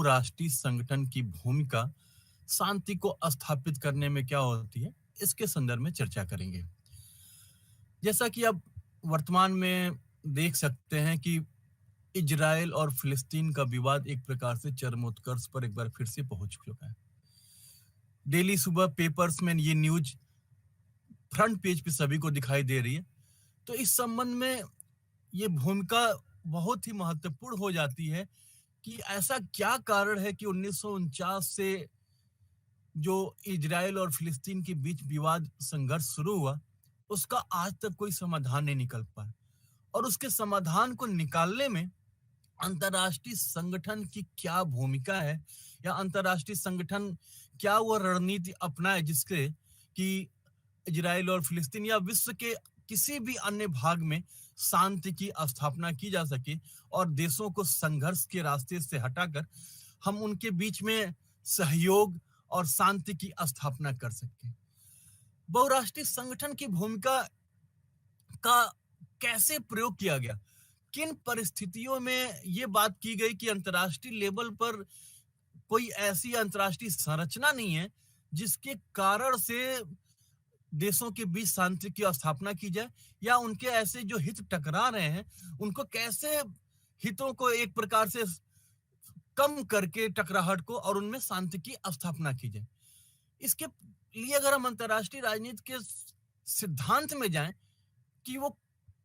बहुराष्ट्रीय संगठन की भूमिका शांति को स्थापित करने में क्या होती है, इसके संदर्भ में चर्चा करेंगे। जैसा कि आप वर्तमान में देख सकते हैं कि इजराइल और फिलिस्तीन का विवाद एक प्रकार से चरमोत्कर्ष पर एक बार फिर से पहुंच चुका है। डेली सुबह पेपर्स में ये न्यूज फ्रंट पेज पे सभी को दिखाई दे रही है। तो इस संबंध में ये भूमिका बहुत ही महत्वपूर्ण हो जाती है कि ऐसा क्या कारण है कि 1949 से जो इजराइल और फिलिस्तीन के बीच विवाद संघर्ष शुरू हुआ, उसका आज तक कोई समाधान नहीं निकल पाया। और उसके समाधान को निकालने में अंतर्राष्ट्रीय संगठन की क्या भूमिका है, या अंतर्राष्ट्रीय संगठन क्या वो रणनीति अपनाए जिससे कि इजराइल और फिलिस्तीन या विश्व के किसी भी अन्य भाग में शांति की स्थापना की जा सके और देशों को संघर्ष के रास्ते से हटाकर हम उनके बीच में सहयोग और शांति की स्थापना कर सके। बहुराष्ट्रीय संगठन की भूमिका का कैसे प्रयोग किया गया, किन परिस्थितियों में ये बात की गई कि अंतर्राष्ट्रीय लेवल पर कोई ऐसी अंतर्राष्ट्रीय संरचना नहीं है जिसके कारण से देशों के बीच शांति की स्थापना की जाए, या उनके ऐसे जो हित टकरा रहे हैं उनको कैसे हितों को एक प्रकार से कम करके टकराहट को और उनमें शांति की स्थापना की जाए। इसके लिए अगर हम अंतर्राष्ट्रीय राजनीति के सिद्धांत में जाएं कि वो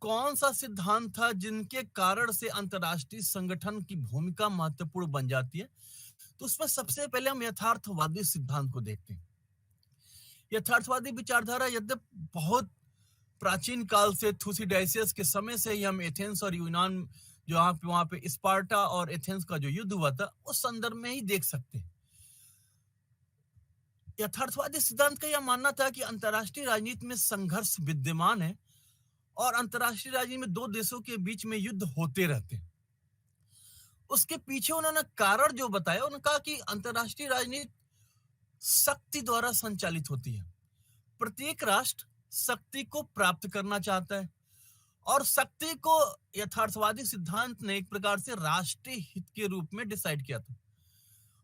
कौन सा सिद्धांत था जिनके कारण से अंतर्राष्ट्रीय संगठन की भूमिका महत्वपूर्ण बन जाती है, तो उसमें सबसे पहले हम यथार्थवादी सिद्धांत को देखते हैं। यथार्थवादी विचारधारा यद्यपि बहुत प्राचीन काल से थुसिडाइसियस के समय से ही हम एथेंस और यूनान जो वहां पे स्पार्टा और एथेंस का जो युद्ध हुआ था उस संदर्भ में ही देख सकते हैं। यथार्थवादी सिद्धांत का यह मानना था कि अंतर्राष्ट्रीय राजनीति में संघर्ष विद्यमान है और अंतर्राष्ट्रीय राजनीति में दो देशों के बीच में युद्ध होते रहते हैं। उसके पीछे उन्होंने कारण जो बताया, उन्होंने कहा कि अंतर्राष्ट्रीय राजनीति शक्ति द्वारा संचालित होती है। प्रत्येक राष्ट्र शक्ति को प्राप्त करना चाहता है और शक्ति को यथार्थवादी सिद्धांत ने एक प्रकार से राष्ट्रीय हित के रूप में डिसाइड किया था।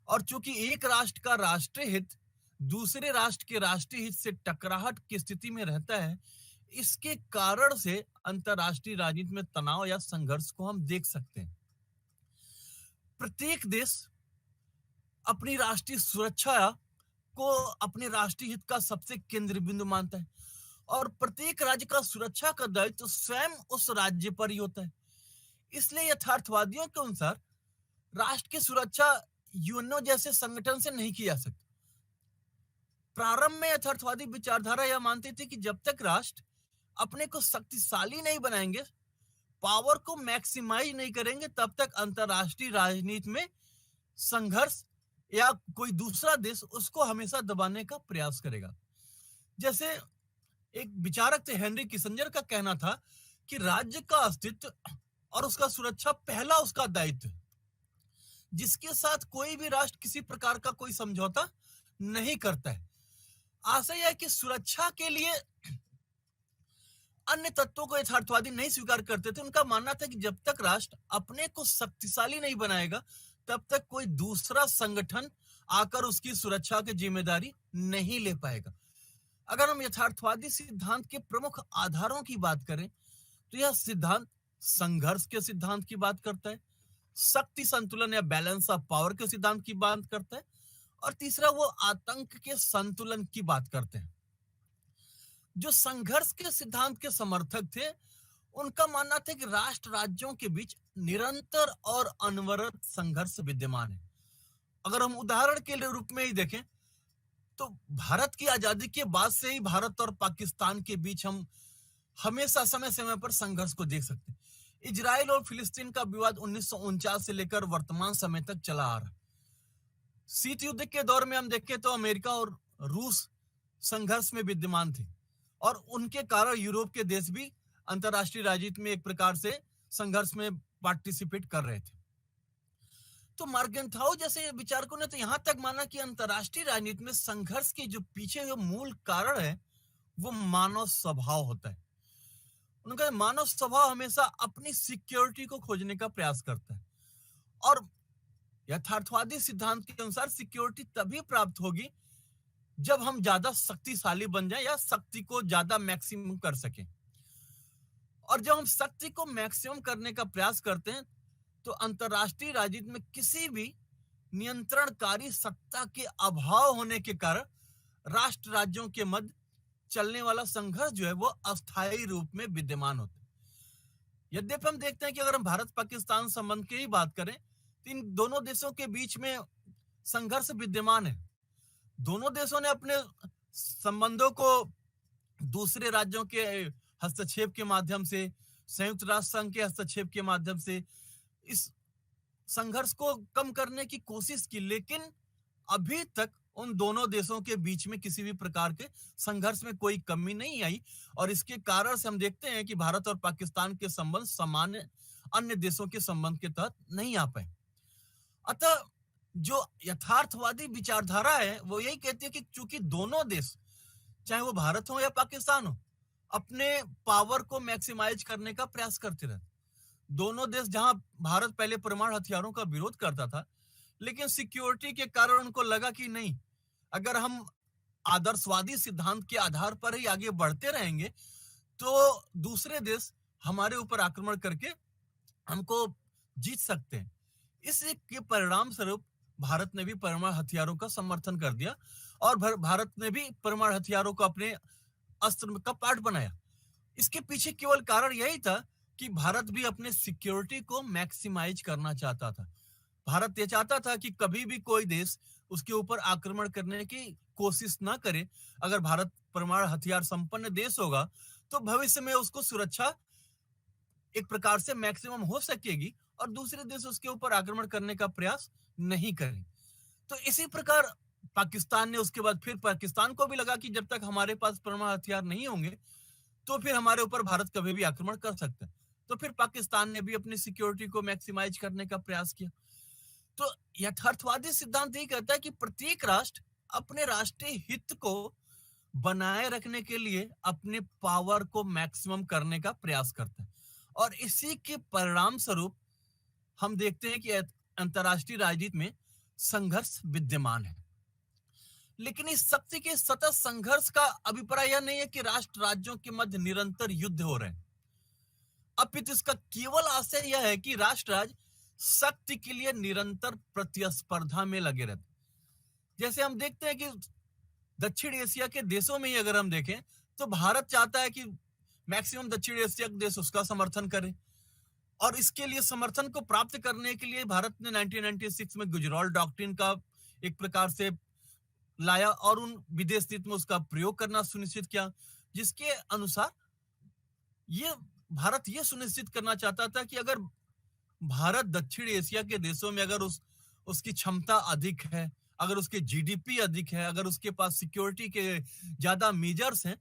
और चूंकि एक राष्ट्र का राष्ट्रीय हित दूसरे राष्ट्र के राष्ट्रीय हित से टकराहट की स्थिति में रहता है, इसके कारण से अंतर्राष्ट्रीय राजनीति में तनाव या संघर्ष को हम देख सकते हैं। प्रत्येक देश अपनी राष्ट्रीय सुरक्षा को अपने राष्ट्रीय हित का सबसे केंद्र बिंदु मानता है और प्रत्येक राज्य का सुरक्षा का दायित्व तो स्वयं उस राज्य पर ही होता है। इसलिए यथार्थवादियों के अनुसार राष्ट्र की सुरक्षा यूएनओ जैसे संगठन से नहीं की जा सकती। प्रारंभ में यथार्थवादी विचारधारा यह मानती थी कि जब तक राष्ट्र अपने को शक्तिशाली नहीं बनाएंगे, पावर को मैक्सिमाइज नहीं करेंगे, तब तक अंतर्राष्ट्रीय राजनीति में संघर्ष या कोई दूसरा देश उसको हमेशा दबाने का प्रयास करेगा। जैसे एक विचारक थे हेनरी किसिंजर का कहना था कि राज्य का अस्तित्व और उसका सुरक्षा पहला उसका दायित्व है, जिसके साथ कोई भी राष्ट्र किसी प्रकार का कोई समझौता नहीं करता है। आशय है कि सुरक्षा के लिए अन्य तत्वों को यथार्थवादी नहीं स्वीकार करते थे। उनका मानना था कि जब तक राष्ट्र अपने को शक्तिशाली नहीं बनाएगा, तब तक कोई दूसरा संगठन आकर उसकी सुरक्षा की जिम्मेदारी नहीं ले पाएगा। अगर हम यथार्थवादी सिद्धांत के प्रमुख आधारों की बात करें तो यह सिद्धांत संघर्ष के सिद्धांत की बात करता है, शक्ति संतुलन या बैलेंस ऑफ पावर के सिद्धांत की बात करता है, और तीसरा वो आतंक के संतुलन की बात करते हैं। जो संघर्ष के सिद्धांत के समर्थक थे उनका मानना था कि राष्ट्र राज्यों के बीच निरंतर और अनवरत संघर्ष विद्यमान है। अगर हम उदाहरण के रूप में ही देखें तो भारत की आजादी के बाद से ही भारत और पाकिस्तान के बीच हम हमेशा समय समय पर संघर्ष को देख सकते हैं। इजराइल और फिलिस्तीन का विवाद 1949 से लेकर वर्तमान समय तक चला आ रहा है। शीत युद्ध के दौर में हम देखें तो अमेरिका और रूस संघर्ष में विद्यमान थे और उनके कारण यूरोप के देश भी अंतर्राष्ट्रीय राजनीति में एक प्रकार से संघर्ष में पार्टिसिपेट कर रहे थे। तो मार्गेंथाउ जैसे विचारकों ने तो यहां तक माना कि अंतर्राष्ट्रीय राजनीति में संघर्ष के जो पीछे जो मूल कारण है वो मानव स्वभाव होता है। उनका मानव स्वभाव हमेशा अपनी सिक्योरिटी को खोजने का प्रयास करता है और यथार्थवादी सिद्धांत के अनुसार सिक्योरिटी तभी प्राप्त होगी जब हम ज्यादा शक्तिशाली बन जाएं या शक्ति को ज्यादा मैक्सिमम कर सकें। और जब हम शक्ति को मैक्सिमम करने का प्रयास करते हैं तो अंतरराष्ट्रीय राजनीति में किसी भी नियंत्रणकारी सत्ता के अभाव होने के कारण राष्ट्र राज्यों के मध्य चलने वाला संघर्ष जो है वो अस्थायी रूप में विद्यमान होता है। यद्यपि हम देखते हैं कि अगर हम भारत पाकिस्तान संबंध की ही बात करें तो इन दोनों देशों के बीच में संघर्ष विद्यमान है। दोनों देशों ने अपने संबंधों को दूसरे राज्यों के हस्तक्षेप के माध्यम से, संयुक्त राष्ट्र संघ के हस्तक्षेप के माध्यम से इस संघर्ष को कम करने की कोशिश की, लेकिन अभी तक उन दोनों देशों के बीच में किसी भी प्रकार के संघर्ष में कोई कमी नहीं आई। और इसके कारण से हम देखते हैं कि भारत और पाकिस्तान के संबंध सामान्य अन्य देशों के संबंध के तहत नहीं आ पाए। अतः जो यथार्थवादी विचारधारा है वो यही कहती है कि चूंकि दोनों देश, चाहे वो भारत हो या पाकिस्तान हो, अपने पावर को मैक्सिमाइज करने का प्रयास करते रहे। दोनों देश, जहां भारत पहले परमाणु हथियारों का विरोध करता था, लेकिन सिक्योरिटी के कारण उनको लगा कि नहीं, अगर हम आदर्शवादी सिद्धांत के आधार पर ही आगे बढ़ते रहेंगे तो दूसरे देश हमारे ऊपर आक्रमण करके हमको जीत सकते हैं। इसके परिणाम स्वरूप भारत ने भी परमाणु हथियारों का समर्थन कर दिया और भारत ने भी परमाणु हथियारों को अपने अस्त्र का पार्ट बनाया। इसके पीछे केवल कारण यही था कि भारत भी अपने सिक्योरिटी को मैक्सिमाइज करना चाहता था। भारत ये चाहता था कि कभी भी कोई देश उसके ऊपर आक्रमण करने की कोशिश ना करे। अगर भारत परमाणु हथियार संपन्न देश होगा तो भविष्य में उसको सुरक्षा एक प्रकार से मैक्सिमम हो सकेगी और दूसरे देश उसके ऊपर आक्रमण करने का प्रयास नहीं करें। तो इसी प्रकार पाकिस्तान ने उसके बाद फिर पाकिस्तान को भी लगा कि जब तक हमारे पास परमाणु हथियार नहीं होंगे तो फिर हमारे ऊपर भारत कभी भी आक्रमण कर सकता है। तो फिर पाकिस्तान ने भी अपनी सिक्योरिटी को मैक्सिमाइज करने का प्रयास किया। तो यथार्थवादी सिद्धांत यही कहता है कि प्रत्येक राष्ट्र अपने राष्ट्रीय हित को बनाए रखने के लिए अपने पावर को मैक्सिमम करने का प्रयास करता है और इसी के परिणाम स्वरूप हम देखते हैं कि अंतरराष्ट्रीय राजनीति में संघर्ष विद्यमान है। लेकिन इस शक्ति के सतत संघर्ष का अभिप्राय यह नहीं है कि राष्ट्र राज्यों के मध्य निरंतर युद्ध हो रहे हैं। अपितु इसका केवल आशय यह है कि राष्ट्र राज्य शक्ति के लिए निरंतर प्रतिस्पर्धा में लगे रहते। जैसे हम देखते हैं कि दक्षिण एशिया के देशों में ही अगर हम देखें तो भारत चाहता है कि मैक्सिमम दक्षिण एशिया के देश उसका समर्थन करें और इसके लिए समर्थन को प्राप्त करने के लिए भारत ने 1996 में गुजराल डॉक्ट्रिन का एक प्रकार से लाया और उन विदेश नीति में उसका प्रयोग करना सुनिश्चित किया, जिसके अनुसार ये भारत ये सुनिश्चित करना चाहता था कि अगर भारत दक्षिण एशिया के देशों में अगर उसकी क्षमता अधिक है, अगर उसके जीडीपी अधिक है, अगर उसके पास सिक्योरिटी के ज्यादा मेजर्स हैं,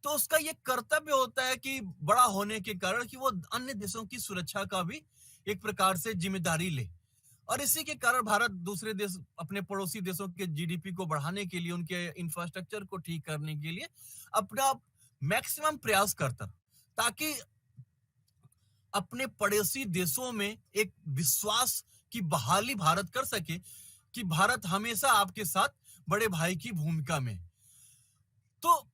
तो उसका ये कर्तव्य होता है कि बड़ा होने के कारण कि वो अन्य देशों की सुरक्षा का भी एक प्रकार से जिम्मेदारी ले। और इसी के कारण भारत दूसरे देश, अपने पड़ोसी देशों के जीडीपी को बढ़ाने के लिए, उनके इंफ्रास्ट्रक्चर को ठीक करने के लिए अपना मैक्सिमम प्रयास करता, ताकि अपने पड़ोसी देशों में एक विश्वास की बहाली भारत कर सके कि भारत हमेशा आपके साथ बड़े भाई की भूमिका में। तो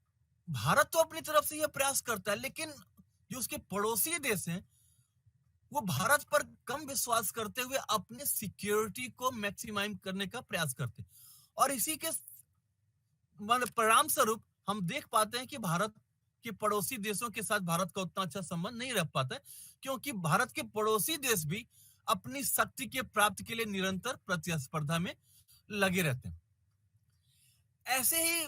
भारत तो अपनी तरफ से यह प्रयास करता है, लेकिन जो उसके पड़ोसी देश हैं वो भारत पर कम विश्वास करते हुए अपने सिक्योरिटी को मैक्सिमाइज करने का प्रयास करते हैं। और इसी के परिणाम स्वरूप हम देख पाते हैं कि भारत के पड़ोसी देशों के साथ भारत का उतना अच्छा संबंध नहीं रह पाता है, क्योंकि भारत के पड़ोसी देश भी अपनी शक्ति के प्राप्ति के लिए निरंतर प्रतिस्पर्धा में लगे रहते हैं। ऐसे ही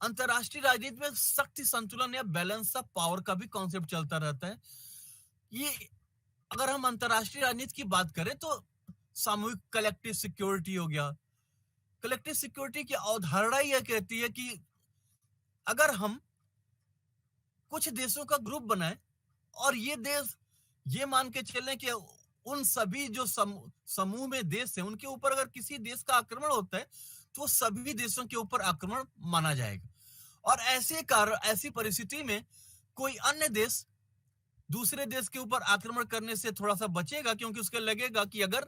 अंतरराष्ट्रीय राजनीति में शक्ति संतुलन या बैलेंस ऑफ पावर का भी कॉन्सेप्ट चलता रहता है। ये अगर हम अंतरराष्ट्रीय राजनीति की बात करें तो सामूहिक कलेक्टिव सिक्योरिटी हो गया। कलेक्टिव सिक्योरिटी की अवधारणा यह कहती है कि अगर हम कुछ देशों का ग्रुप बनाए और ये देश ये मान के चलें कि उन सभी जो समूह में देश है उनके ऊपर अगर किसी देश का आक्रमण होता है तो सभी देशों के ऊपर आक्रमण माना जाएगा। और ऐसी परिस्थिति में कोई अन्य देश दूसरे देश के ऊपर आक्रमण करने से थोड़ा सा बचेगा, क्योंकि उसके लगेगा कि अगर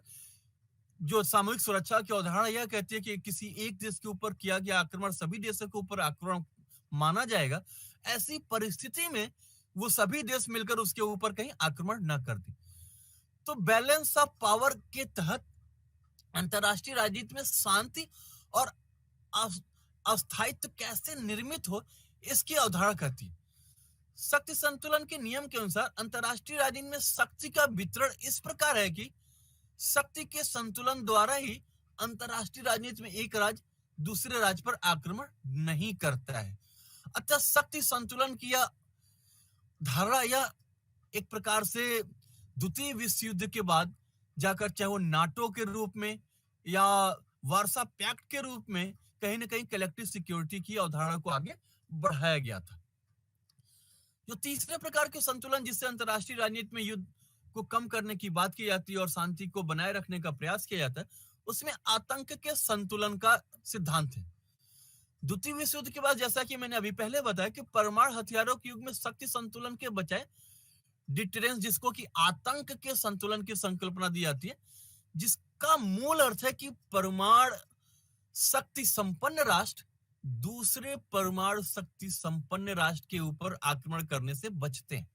जो सामूहिक सुरक्षा की अवधारणा यह कहती है कि किसी एक देश के ऊपर किया गया आक्रमण सभी देशों के ऊपर आक्रमण माना जाएगा। ऐसी परिस्थिति में वो सभी देश मिलकर उसके ऊपर कहीं आक्रमण न कर दे। तो बैलेंस ऑफ पावर के तहत अंतरराष्ट्रीय राजनीति में शांति और अस्थायित्व कैसे निर्मित हो, इसकी अवधारणा करती है। शक्ति संतुलन के नियम के अनुसार अंतरराष्ट्रीय राजनीति में शक्ति का वितरण इस प्रकार है कि शक्ति के संतुलन द्वारा ही अंतरराष्ट्रीय राजनीति में एक राज्य दूसरे राज्य पर आक्रमण नहीं करता है। अतः शक्ति संतुलन की यह धारणा यह एक प्रकार से द्वितीय विश्व युद्ध के बाद जाकर, चाहे वो नाटो के रूप में या वार्सा पैक्ट के रूप में, कहीं ना कहीं कलेक्टिव सिक्योरिटी की अवधारणा को आगे बढ़ाया गया था। जो तीसरे प्रकार के संतुलन जिससे अंतरराष्ट्रीय राजनीति में युद्ध को कम करने की बात की जाती है और शांति को बनाए रखने का प्रयास किया जाता है, उसमें आतंक के संतुलन का सिद्धांत है। द्वितीय विश्व युद्ध के बाद, जैसा कि मैंने अभी पहले बताया, कि परमाणु हथियारों के युग में शक्ति संतुलन के बजाय डिटरेंस, जिसको कि आतंक के संतुलन की संकल्पना दी जाती है, जिसका मूल अर्थ है कि परमाणु शक्ति संपन्न राष्ट्र दूसरे परमाणु शक्ति संपन्न राष्ट्र के ऊपर आक्रमण करने से बचते हैं।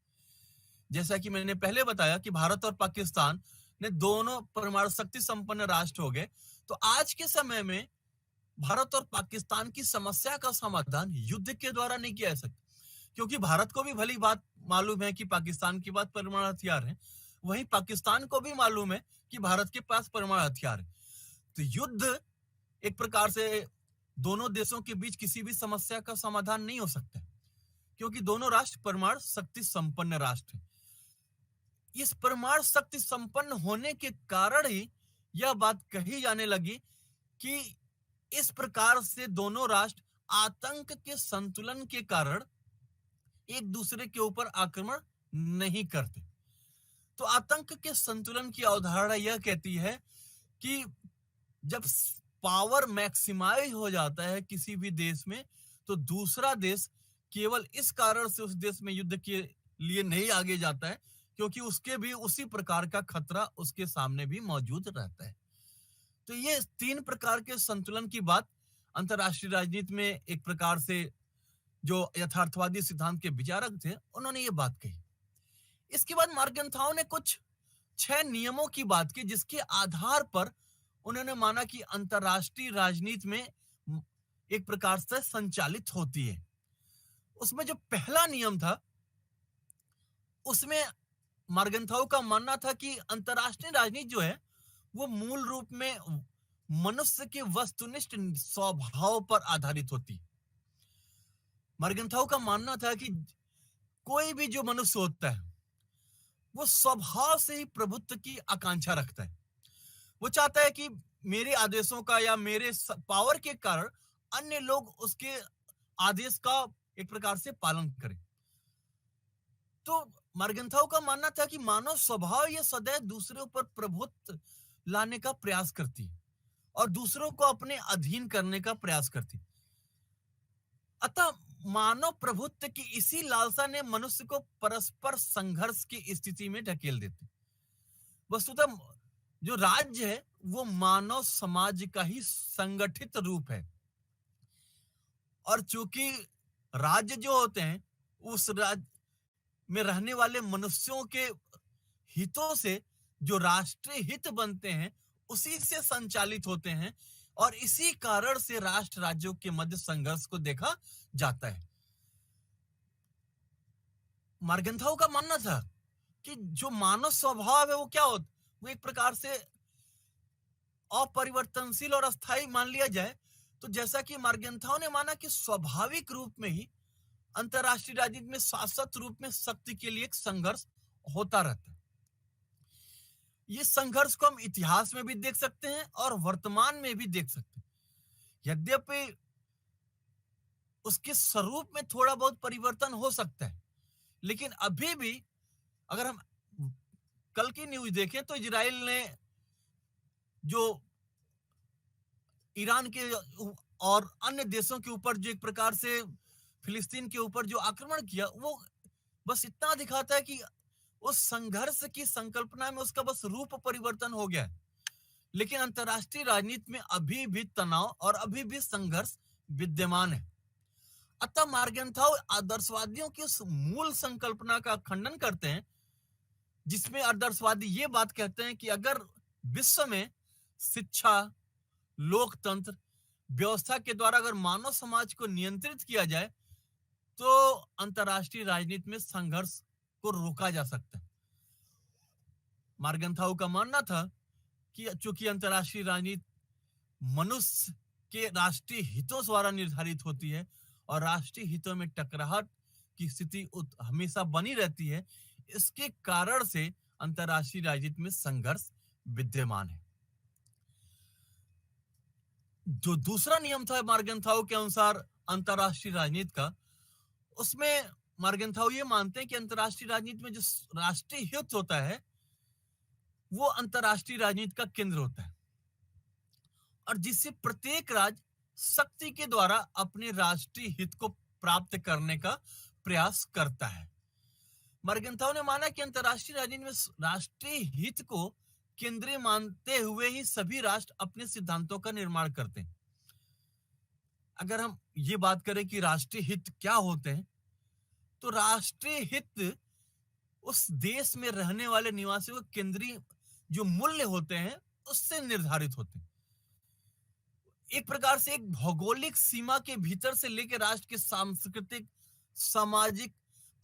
जैसा कि मैंने पहले बताया कि भारत और पाकिस्तान ने दोनों परमाणु शक्ति संपन्न राष्ट्र हो गए, तो आज के समय में भारत और पाकिस्तान की समस्या का समाधान युद्ध के द्वारा नहीं किया जा सकता, क्योंकि भारत को भी भली बात मालूम है कि पाकिस्तान के पास परमाणु हथियार है, वहीं पाकिस्तान को भी मालूम है कि भारत के पास परमाणु हथियार है। तो युद्ध एक प्रकार से दोनों देशों के बीच किसी भी समस्या का समाधान नहीं हो सकता, क्योंकि दोनों राष्ट्र परमाणु शक्ति संपन्न राष्ट्र हैं। इस परमाणु शक्ति संपन्न होने के कारण ही यह बात कही जाने लगी कि इस प्रकार से दोनों राष्ट्र आतंक के संतुलन के कारण एक दूसरे के ऊपर आक्रमण नहीं करते। तो आतंक के संतुलन की अवधारणा यह कहती है कि जब पावर मैक्सिमाइज हो जाता है किसी भी देश में, तो दूसरा देश केवल इस कारण से उस देश में युद्ध के लिए नहीं आगे जाता है, क्योंकि उसके भी उसी प्रकार का खतरा उसके सामने भी मौजूद रहता है। तो ये तीन प्रकार के संतुलन की बात अंतरराष्ट्रीय राजनीति में एक प्रकार से जो यथार्थवादी सिद्धांत के विचारक थे, उन्होंने ये बात कही। इसके बाद मार्गन्थाउ ने कुछ 6 नियमों की बात की, जिसके आधार पर उन्होंने माना कि अंतरराष्ट्रीय राजनीति में एक प्रकार से संचालित होती है। उसमें जो पहला नियम था, उसमें मार्गन्थाउ का मानना था कि अंतरराष्ट्रीय राजनीति जो है वो मूल रूप में मनुष्य के वस्तुनिष्ठ स्वभाव पर आधारित होती है। मार्गन्थाउ का मानना था कि कोई भी जो मनुष्य होता है वो स्वभाव से ही प्रभुत्व की आकांक्षा रखता है। वो चाहता है कि मेरे आदेशों का या मेरे पावर के कारण अन्य लोग उसके आदेश का एक प्रकार से पालन करें। तो मार्गन्थाउ का मानना था कि मानव स्वभाव यह सदैव दूसरे ऊपर प्रभुत्व लाने का प्रयास करती है और दूसरों को अपने अधीन करने का प्रयास करती है। अतः मानव प्रभुत्व की इसी लालसा ने मनुष्य को परस्पर संघर्ष की स्थिति में ढकेल देती। वस्तुतः जो राज्य है वो मानव समाज का ही संगठित रूप है, और चूंकि राज्य जो होते हैं उस राज्य में रहने वाले मनुष्यों के हितों से जो राष्ट्रीय हित बनते हैं उसी से संचालित होते हैं, और इसी कारण से राष्ट्र राज्यों के मध्य संघर्ष को देखा जाता है। मार्गन्थाउ का मानना था कि जो मानव स्वभाव है वो क्या होता, वो एक प्रकार से अपरिवर्तनशील और अस्थायी मान लिया जाए। तो जैसा कि मार्गन्थाउ ने माना कि स्वाभाविक रूप में ही अंतरराष्ट्रीय राजनीति में शाश्वत रूप में शक्ति के लिए एक संघर्ष होता रहता है। ये संघर्ष को हम इतिहास में भी देख सकते हैं और वर्तमान में भी देख सकते हैं। यद्यपि उसके स्वरूप में थोड़ा बहुत परिवर्तन हो सकता है, लेकिन अभी भी अगर हम कल की न्यूज देखें तो इजराइल ने जो ईरान के और अन्य देशों के ऊपर जो एक प्रकार से फिलिस्तीन के ऊपर जो आक्रमण किया, वो बस इतना दिखाता है कि उस संघर्ष की संकल्पना में उसका बस रूप परिवर्तन हो गया है। लेकिन अंतर्राष्ट्रीय राजनीति में अभी भी तनाव और अभी भी संघर्ष विद्यमान है। अतः मार्गेंथाउ आदर्शवादियों की उस मूल संकल्पना का खंडन करते हैं जिसमें आदर्शवादी ये बात कहते हैं कि अगर विश्व में शिक्षा, लोकतंत्र व्यवस्था के द्वारा अगर मानव समाज को नियंत्रित किया जाए तो अंतर्राष्ट्रीय राजनीति में संघर्ष को रोका जा सकता है। मार्गेंथाउ का मानना था कि चूंकि अंतर्राष्ट्रीय राजनीति मनुष्य के राष्ट्रीय हितों द्वारा निर्धारित होती है और राष्ट्रीय हितों में टकराहट की स्थिति हमेशा बनी रहती है, इसके कारण से अंतर्राष्ट्रीय राजनीति में संघर्ष विद्यमान है। जो दूसरा नियम था मार्गेंथाउ के अनुसार अंतर्राष्ट्रीय राजनीति का, उसमें मार्गेंथाउ ये मानते हैं कि अंतर्राष्ट्रीय राजनीति में जो राष्ट्रीय हित होता है वो अंतर्राष्ट्रीय राजनीति का केंद्र होता है और जिससे प्रत्येक राज्य शक्ति के द्वारा अपने राष्ट्रीय हित को प्राप्त करने का प्रयास करता है। मार्गेंथाउ ने माना कि अंतर्राष्ट्रीय राजनीति में राष्ट्रीय हित को केंद्रीय मानते हुए ही सभी राष्ट्र अपने सिद्धांतों का निर्माण करते हैं। अगर हम ये बात करें कि राष्ट्रीय हित क्या होते हैं, तो राष्ट्रीय हित उस देश में रहने वाले निवासियों के केंद्रीय जो मूल्य होते हैं उससे निर्धारित होते हैं। एक प्रकार से एक भौगोलिक सीमा के भीतर से लेकर राष्ट्र के सांस्कृतिक, सामाजिक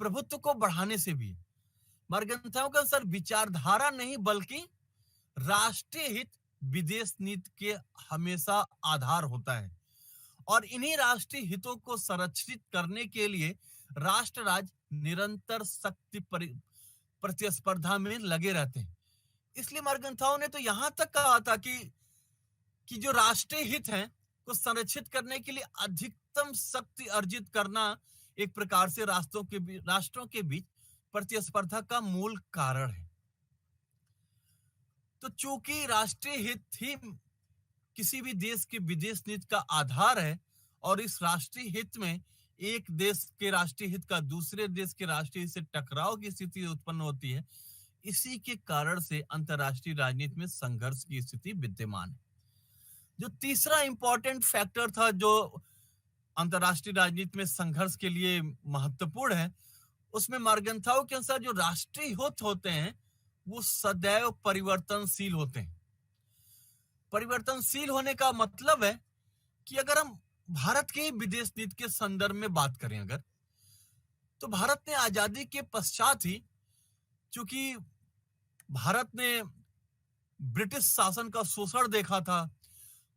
प्रभुत्व को बढ़ाने से भी। मार्गेंथाउ के अनुसार विचारधारा नहीं बल्कि राष्ट्रीय हित विदेश नीति के हमेशा आधार होता है और इन्हीं राष्ट्रीय हितों को संरक्षित करने के लिए राष्ट्र राज्य निरंतर शक्ति प्रतिस्पर्धा में लगे रहते हैं। इसलिए मार्गेंथाउ ने तो यहां तक कहा था कि जो राष्ट्रीय हित हैं को संरक्षित करने के लिए अधिकतम शक्ति अर्जित करना एक प्रकार से राष्ट्रों के बीच प्रतिस्पर्धा का मूल कारण है। तो चूंकि राष्ट्रीय हित ही किसी भी देश के विदेश नीति का आधार है और इस राष्ट्रीय हित में एक देश के राष्ट्रीय हित का दूसरे देश के राष्ट्रीय हित से टकराव की स्थिति उत्पन्न होती है, इसी के कारण से अंतर्राष्ट्रीय राजनीति में संघर्ष की स्थिति विद्यमान है। जो तीसरा इंपॉर्टेंट फैक्टर था जो अंतर्राष्ट्रीय राजनीति में संघर्ष के लिए महत्वपूर्ण है, उसमें मार्गेंथाउ के अनुसार जो राष्ट्रीय हित होते हैं वो सदैव परिवर्तनशील होते हैं। परिवर्तनशील होने का मतलब है कि अगर हम भारत के विदेश नीति के संदर्भ में बात करें अगर, तो भारत ने आजादी के पश्चात ही, चूंकि भारत ने ब्रिटिश शासन का शोषण देखा था,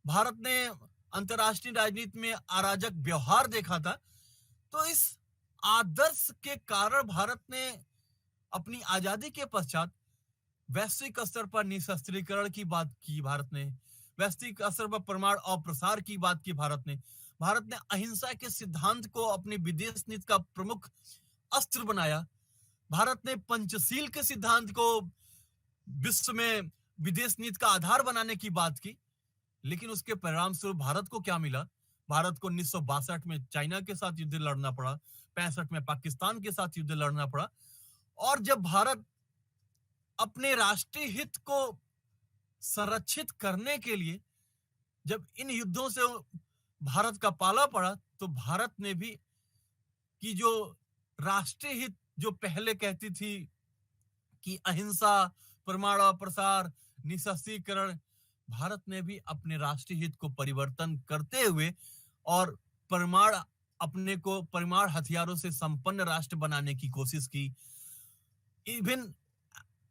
भारत ने अंतर्राष्ट्रीय राजनीति में अराजक व्यवहार देखा था, तो इस आदर्श के कारण भारत ने अपनी आजादी के पश्चात वैश्विक स्तर पर निशस्त्रीकरण की बात की, भारत ने वैश्विक स्तर पर परमाणु अप्रसार की बात की, भारत ने अहिंसा के सिद्धांत को अपनी विदेश नीति का प्रमुख अस्त्र बनाया, भारत ने पंचशील के सिद्धांत को विश्व में विदेश नीति का आधार बनाने की बात की। लेकिन उसके परिणाम स्वरूप भारत को क्या मिला? भारत को 1962 में चाइना के साथ युद्ध लड़ना पड़ा, 65 में पाकिस्तान के साथ युद्ध लड़ना पड़ा। और जब भारत अपने राष्ट्रीय हित को संरक्षित करने के लिए जब इन युद्धों से भारत का पाला पड़ा, तो भारत ने भी कि जो राष्ट्रीय हित जो पहले कहती थी कि अहिंसा, परमाणु प्रसार, निशस्त्रीकरण, भारत ने भी अपने राष्ट्रीय हित को परिवर्तन करते हुए और अपने को परमाणु हथियारों से संपन्न राष्ट्र बनाने की कोशिश की। इवन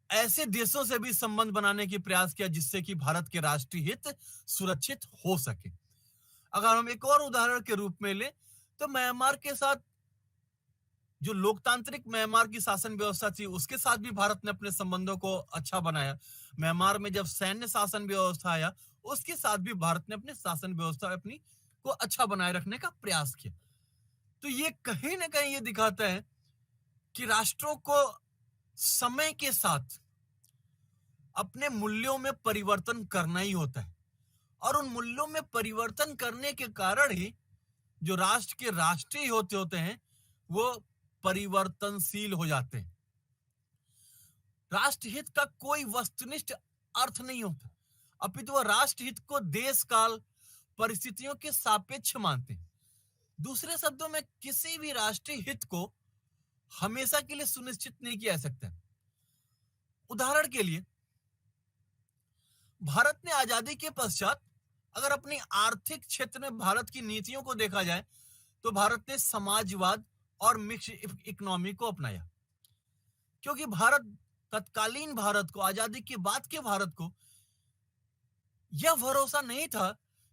ऐसे देशों से भी संबंध बनाने की प्रयास किया जिससे कि भारत के राष्ट्रीय हित सुरक्षित हो सके। अगर हम एक और उदाहरण के रूप में लें तो म्यांमार के साथ जो लोकतांत्रिक म्यांमार की शासन व्यवस्था थी उसके साथ भी भारत ने अपने संबंधों को अच्छा बनाया। म्यांमार में जब सैन्य शासन व्यवस्था आया उसके साथ भी भारत ने अपने शासन व्यवस्था अपनी को अच्छा बनाए रखने का प्रयास किया। तो ये कहीं ना कहीं ये दिखाता है कि राष्ट्रों को समय के साथ अपने मूल्यों में परिवर्तन करना ही होता है और उन मूल्यों में परिवर्तन करने के कारण ही जो राष्ट्र के राष्ट्रीय होते हैं वो परिवर्तनशील हो जाते हैं। राष्ट्रहित का कोई वस्तुनिष्ठ अर्थ नहीं होता। अपितु वह राष्ट्र हित को देश काल परिस्थितियों के सापेक्ष मानते हैं। दूसरे शब्दों में किसी भी राष्ट्रीय हित को हमेशा के लिए सुनिश्चित नहीं किया जा सकता। उदाहरण के लिए भारत ने आजादी के पश्चात अगर अपनी आर्थिक क्षेत्र में भारत की नीतियों को देखा जाए तो भारत ने समाजवाद और मिक्स इकोनॉमी को अपनाया, क्योंकि भारत तत्कालीन भारत को, आजादी के बाद के भारत को यह भरोसा नहीं था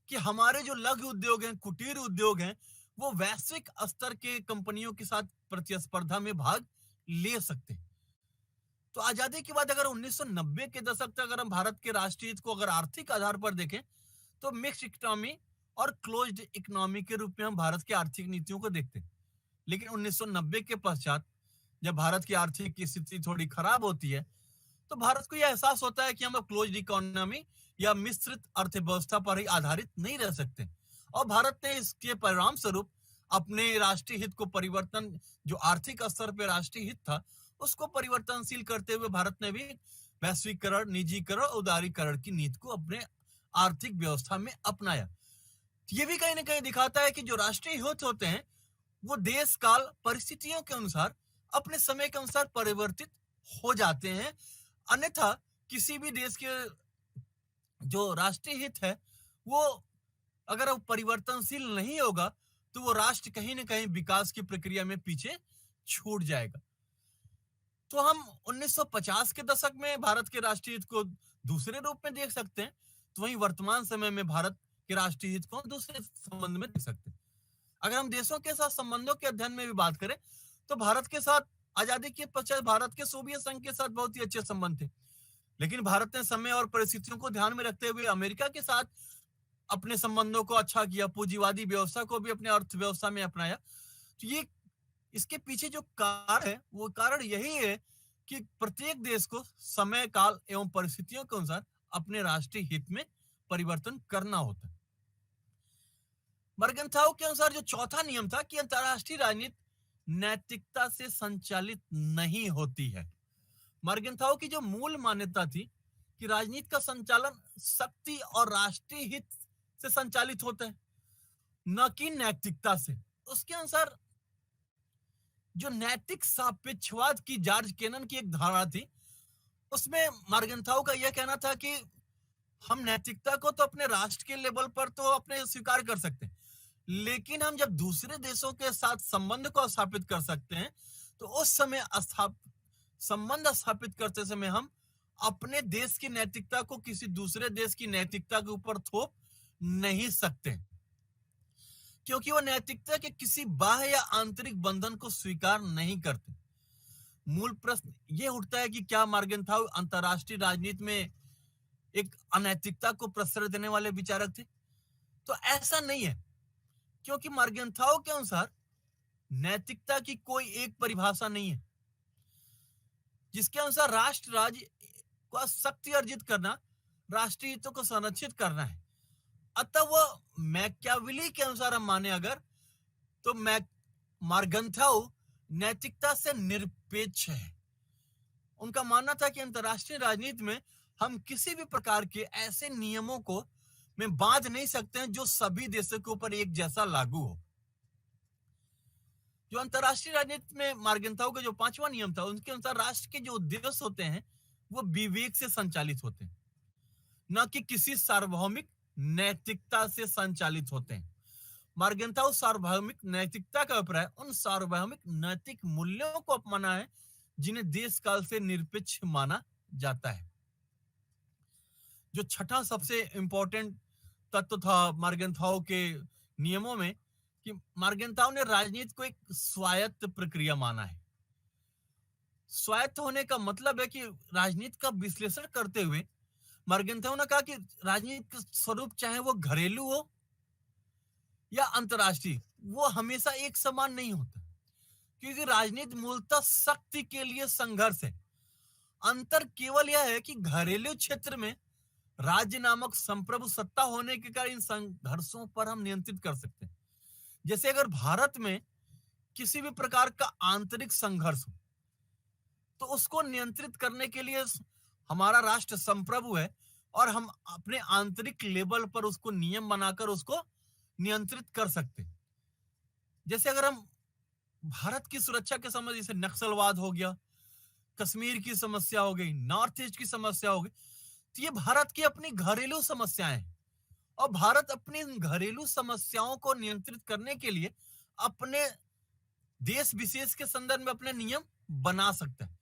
कि हमारे जो लघु उद्योग हैं, कुटीर उद्योग हैं, वो वैश्विक स्तर के कंपनियों के साथ प्रतिस्पर्धा में भाग ले सकते। तो आजादी के बाद अगर 1990 के दशक तक अगर हम भारत के राष्ट्रीय हित को अगर आर्थिक आधार पर देखें तो मिक्स इकोनॉमी और क्लोज्ड इकोनॉमी के रूप में हम भारत की आर्थिक नीतियों को देखते हैं। लेकिन 1990 के पश्चात जब भारत की आर्थिक स्थिति थोड़ी खराब होती है तो भारत को यह एहसास होता है कि हम क्लोज्ड इकोनॉमी या मिश्रित अर्थव्यवस्था पर ही आधारित नहीं रह सकते, और भारत ने इसके परिणाम स्वरूप अपने राष्ट्रीय हित को परिवर्तन, जो आर्थिक स्तर पर राष्ट्रीय हित था उसको परिवर्तनशील करते हुए भारत ने भी वैश्वीकरण, निजीकरण, उदारीकरण की नीति को अपने आर्थिक व्यवस्था में अपनाया। ये भी कहीं ना कहीं दिखाता है कि जो राष्ट्रीय हित होते हैं वो देश काल परिस्थितियों के अनुसार अपने समय के अनुसार परिवर्तित हो जाते हैं। अन्यथा किसी भी देश के जो राष्ट्रीय हित है वो अगर वो परिवर्तनशील नहीं होगा तो वो राष्ट्र कहीं ना कहीं विकास की प्रक्रिया में पीछे छूट जाएगा। तो हम 1950 के दशक में भारत के राष्ट्रीय हित को दूसरे रूप में देख सकते हैं, तो वहीं वर्तमान समय में भारत के राष्ट्रीय हित को दूसरे संबंध में देख सकते हैं। अगर हम देशों के साथ संबंधों के अध्ययन में भी बात करें तो भारत के साथ आजादी के पश्चात भारत के सोवियत संघ के साथ बहुत ही अच्छे संबंध थे, लेकिन भारत ने समय और परिस्थितियों को ध्यान में रखते हुए अमेरिका के साथ अपने संबंधों को अच्छा किया, पूंजीवादी व्यवस्था को भी अपने अर्थव्यवस्था में अपनाया। तो ये इसके पीछे जो कारण है वो कारण यही है कि प्रत्येक देश को समय, काल एवं परिस्थितियों के अनुसार अपने राष्ट्रीय हित में परिवर्तन करना होता है। मर्गेंथाउ के अनुसार जो चौथा नियम था कि अंतरराष्ट्रीय राजनीति नैतिकता से संचालित नहीं होती है। मर्गेंथाउ की जो मूल मान्यता थी कि राजनीति का संचालन शक्ति और राष्ट्रीय हित से संचालित होता है, न कि नैतिकता से। उसके अनुसार जो नैतिक सापेक्षवाद की जॉर्ज केनन की एक धारणा थी, उसमें मर्गेंथाउ का यह कहना था कि हम नैतिकता को तो अपने राष्ट्र के लेवल पर तो अपने स्वीकार कर सकते हैं, लेकिन हम जब दूसरे देशों के साथ संबंध को स्थापित कर सकते हैं तो उस समय संबंध स्थापित करते समय हम अपने देश की नैतिकता को किसी दूसरे देश की नैतिकता के ऊपर थोप नहीं सकते, क्योंकि वो नैतिकता के किसी बाह्य या आंतरिक बंधन को स्वीकार नहीं करते। मूल प्रश्न ये उठता है कि क्या मर्गेंथाउ अंतरराष्ट्रीय राजनीति में एक अनैतिकता को प्रश्रय देने वाले विचारक थे? तो ऐसा नहीं है, क्योंकि मर्गेंथाउ के अनुसार नैतिकता की कोई एक परिभाषा नहीं है, जिसके अनुसार राष्ट्र राज्य को शक्ति अर्जित करना, राष्ट्रीय हितों को संरक्षित करना है। अतः वह मैकियावेली के अनुसार हम माने अगर, तो मर्गेंथाउ नैतिकता से निरपेक्ष है। उनका मानना था कि अंतरराष्ट्रीय राजनीति में हम किसी भी प्रकार के ऐसे नियमों को में बांध नहीं सकते हैं जो सभी देशों के ऊपर एक जैसा लागू हो। जो अंतरराष्ट्रीय राजनीति में मर्गेंथाउ का जो पांचवा नियम था, उनके अनुसार राष्ट्र के जो उद्देश्य होते हैं वो विवेक से संचालित होते हैं, न कि किसी सार्वभौमिक नैतिकता से संचालित होते हैं। मर्गेंथाउ सार्वभौमिक नैतिकता का अभिप्राय उन सार्वभौमिक नैतिक मूल्यों को अपनाना है जिन्हें देश काल से निरपेक्ष माना जाता है। जो छठा सबसे इंपॉर्टेंट तत्व था मर्गेंथाउ के नियमों में, कि मर्गेंथाउ ने राजनीति को एक स्वायत्त प्रक्रिया माना है। स्वायत्त होने का मतलब है कि राजनीति का विश्लेषण करते हुए मर्गेंथाउ ने कहा कि राजनीति का स्वरूप चाहे वो घरेलू हो या अंतरराष्ट्रीय, वो हमेशा एक समान नहीं होता, क्योंकि राजनीति मूलतः शक्ति के लिए संघर्ष है। अंतर केवल यह है कि घरेलू क्षेत्र में राज्य नामक संप्रभु सत्ता होने के कारण इन संघर्षों पर हम नियंत्रित कर सकते हैं। जैसे अगर भारत में किसी भी प्रकार का आंतरिक संघर्ष हो तो उसको नियंत्रित करने के लिए हमारा राष्ट्र संप्रभु है और हम अपने आंतरिक लेवल पर उसको नियम बनाकर उसको नियंत्रित कर सकते हैं। जैसे अगर हम भारत की सुरक्षा के संबंध, जैसे नक्सलवाद हो गया, कश्मीर की समस्या हो गई, नॉर्थ ईस्ट की समस्या हो गई, तो ये भारत की अपनी घरेलू समस्याएं हैं। और भारत अपनी इन घरेलू समस्याओं को नियंत्रित करने के लिए अपने देश विशेष के संदर्भ में अपने नियम बना सकता है।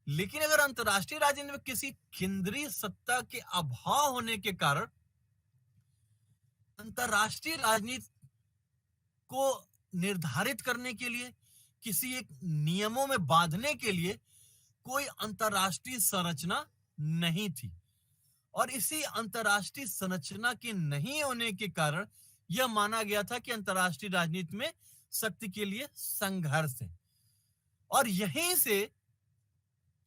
लेकिन अगर अंतर्राष्ट्रीय राजनीति में किसी केंद्रीय सत्ता के अभाव होने के कारण अंतर्राष्ट्रीय राजनीति को निर्धारित करने के लिए, किसी एक नियमों में बांधने के लिए कोई अंतर्राष्ट्रीय संरचना नहीं थी। और इसी अंतर्राष्ट्रीय संरचना के नहीं होने के कारण यह माना गया था कि अंतर्राष्ट्रीय राजनीति में शक्ति के लिए संघर्ष है। और यहीं से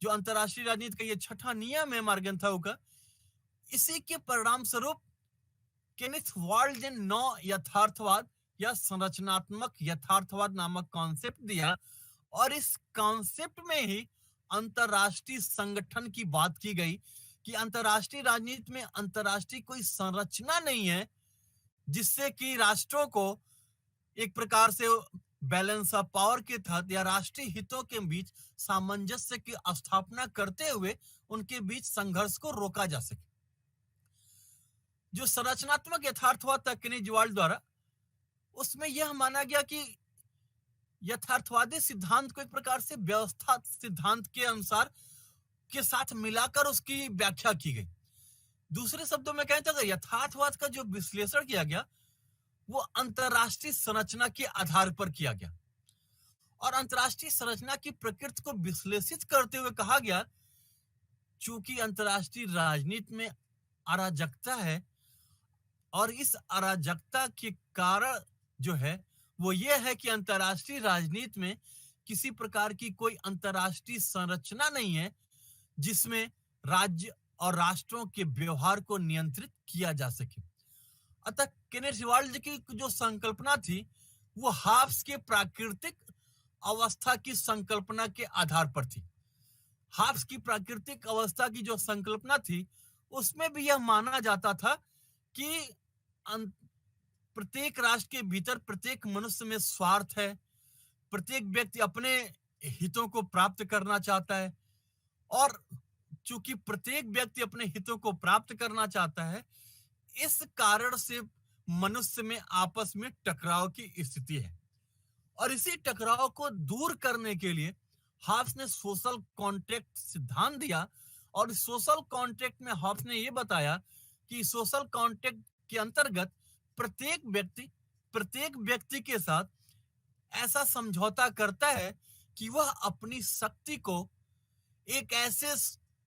जो अंतर्राष्ट्रीय राजनीति का ये छठा नियम है मार्गेंथाउ का, इसी के परिणाम स्वरूप केनेथ वाल्ज ने नौ यथार्थवाद या संरचनात्मक यथार्थवाद नामक कॉन्सेप्ट दिया। और इस कॉन्सेप्ट में ही अंतर्राष्ट्रीय संगठन की बात की गई कि अंतर्राष्ट्रीय राजनीति में अंतर्राष्ट्रीय कोई संरचना नहीं है जिससे कि राष्ट्रों को एक प्रकार से बैलेंस ऑफ पावर के तहत या राष्ट्रीय हितों के बीच सामंजस्य की स्थापना करते हुए उनके बीच संघर्ष को रोका जा सके। जो संरचनात्मक यथार्थवाद था केनेथ द्वारा, उसमें यह माना गया कि यथार्थवादी सिद्धांत को एक प्रकार से व्यवस्था सिद्धांत के अनुसार के साथ मिलाकर उसकी व्याख्या की गई। दूसरे शब्दों में कहें तो यथार्थवाद का जो विश्लेषण किया गया वो अंतरराष्ट्रीय संरचना के आधार पर किया गया। और अंतरराष्ट्रीय संरचना की प्रकृति को विश्लेषित करते हुए कहा गया, चूंकि अंतरराष्ट्रीय राजनीति में अराजकता है और इस अराजकता के कारण जो है वो ये है कि अंतरराष्ट्रीय राजनीति में किसी प्रकार की कोई अंतरराष्ट्रीय संरचना नहीं है जिसमें राज्य और राष्ट्रों के व्यवहार को नियंत्रित किया जा सके। अतः केनेथ वाल्ज की जो संकल्पना थी वो हाब्स के प्राकृतिक अवस्था की संकल्पना के आधार पर थी। हाब्स की प्राकृतिक अवस्था की जो संकल्पना थी उसमें भी यह माना जाता था कि प्रत्येक राष्ट्र के भीतर प्रत्येक मनुष्य में स्वार्थ है, प्रत्येक व्यक्ति अपने हितों को प्राप्त करना चाहता है। और चूंकि प्रत्येक व्यक्ति अपने हितों को प्राप्त करना चाहता है, इस कारण से मनुष्य में आपस में टकराव की स्थिति है। और इसी टकराव को दूर करने के लिए हाब्स ने सोशल कॉन्ट्रैक्ट सिद्धांत दिया। और सोशल कॉन्ट्रैक्ट में हाब्स ने यह बताया कि सोशल कॉन्ट्रैक्ट के अंतर्गत प्रत्येक व्यक्ति के साथ ऐसा समझौता करता है कि वह अपनी शक्ति को एक ऐसे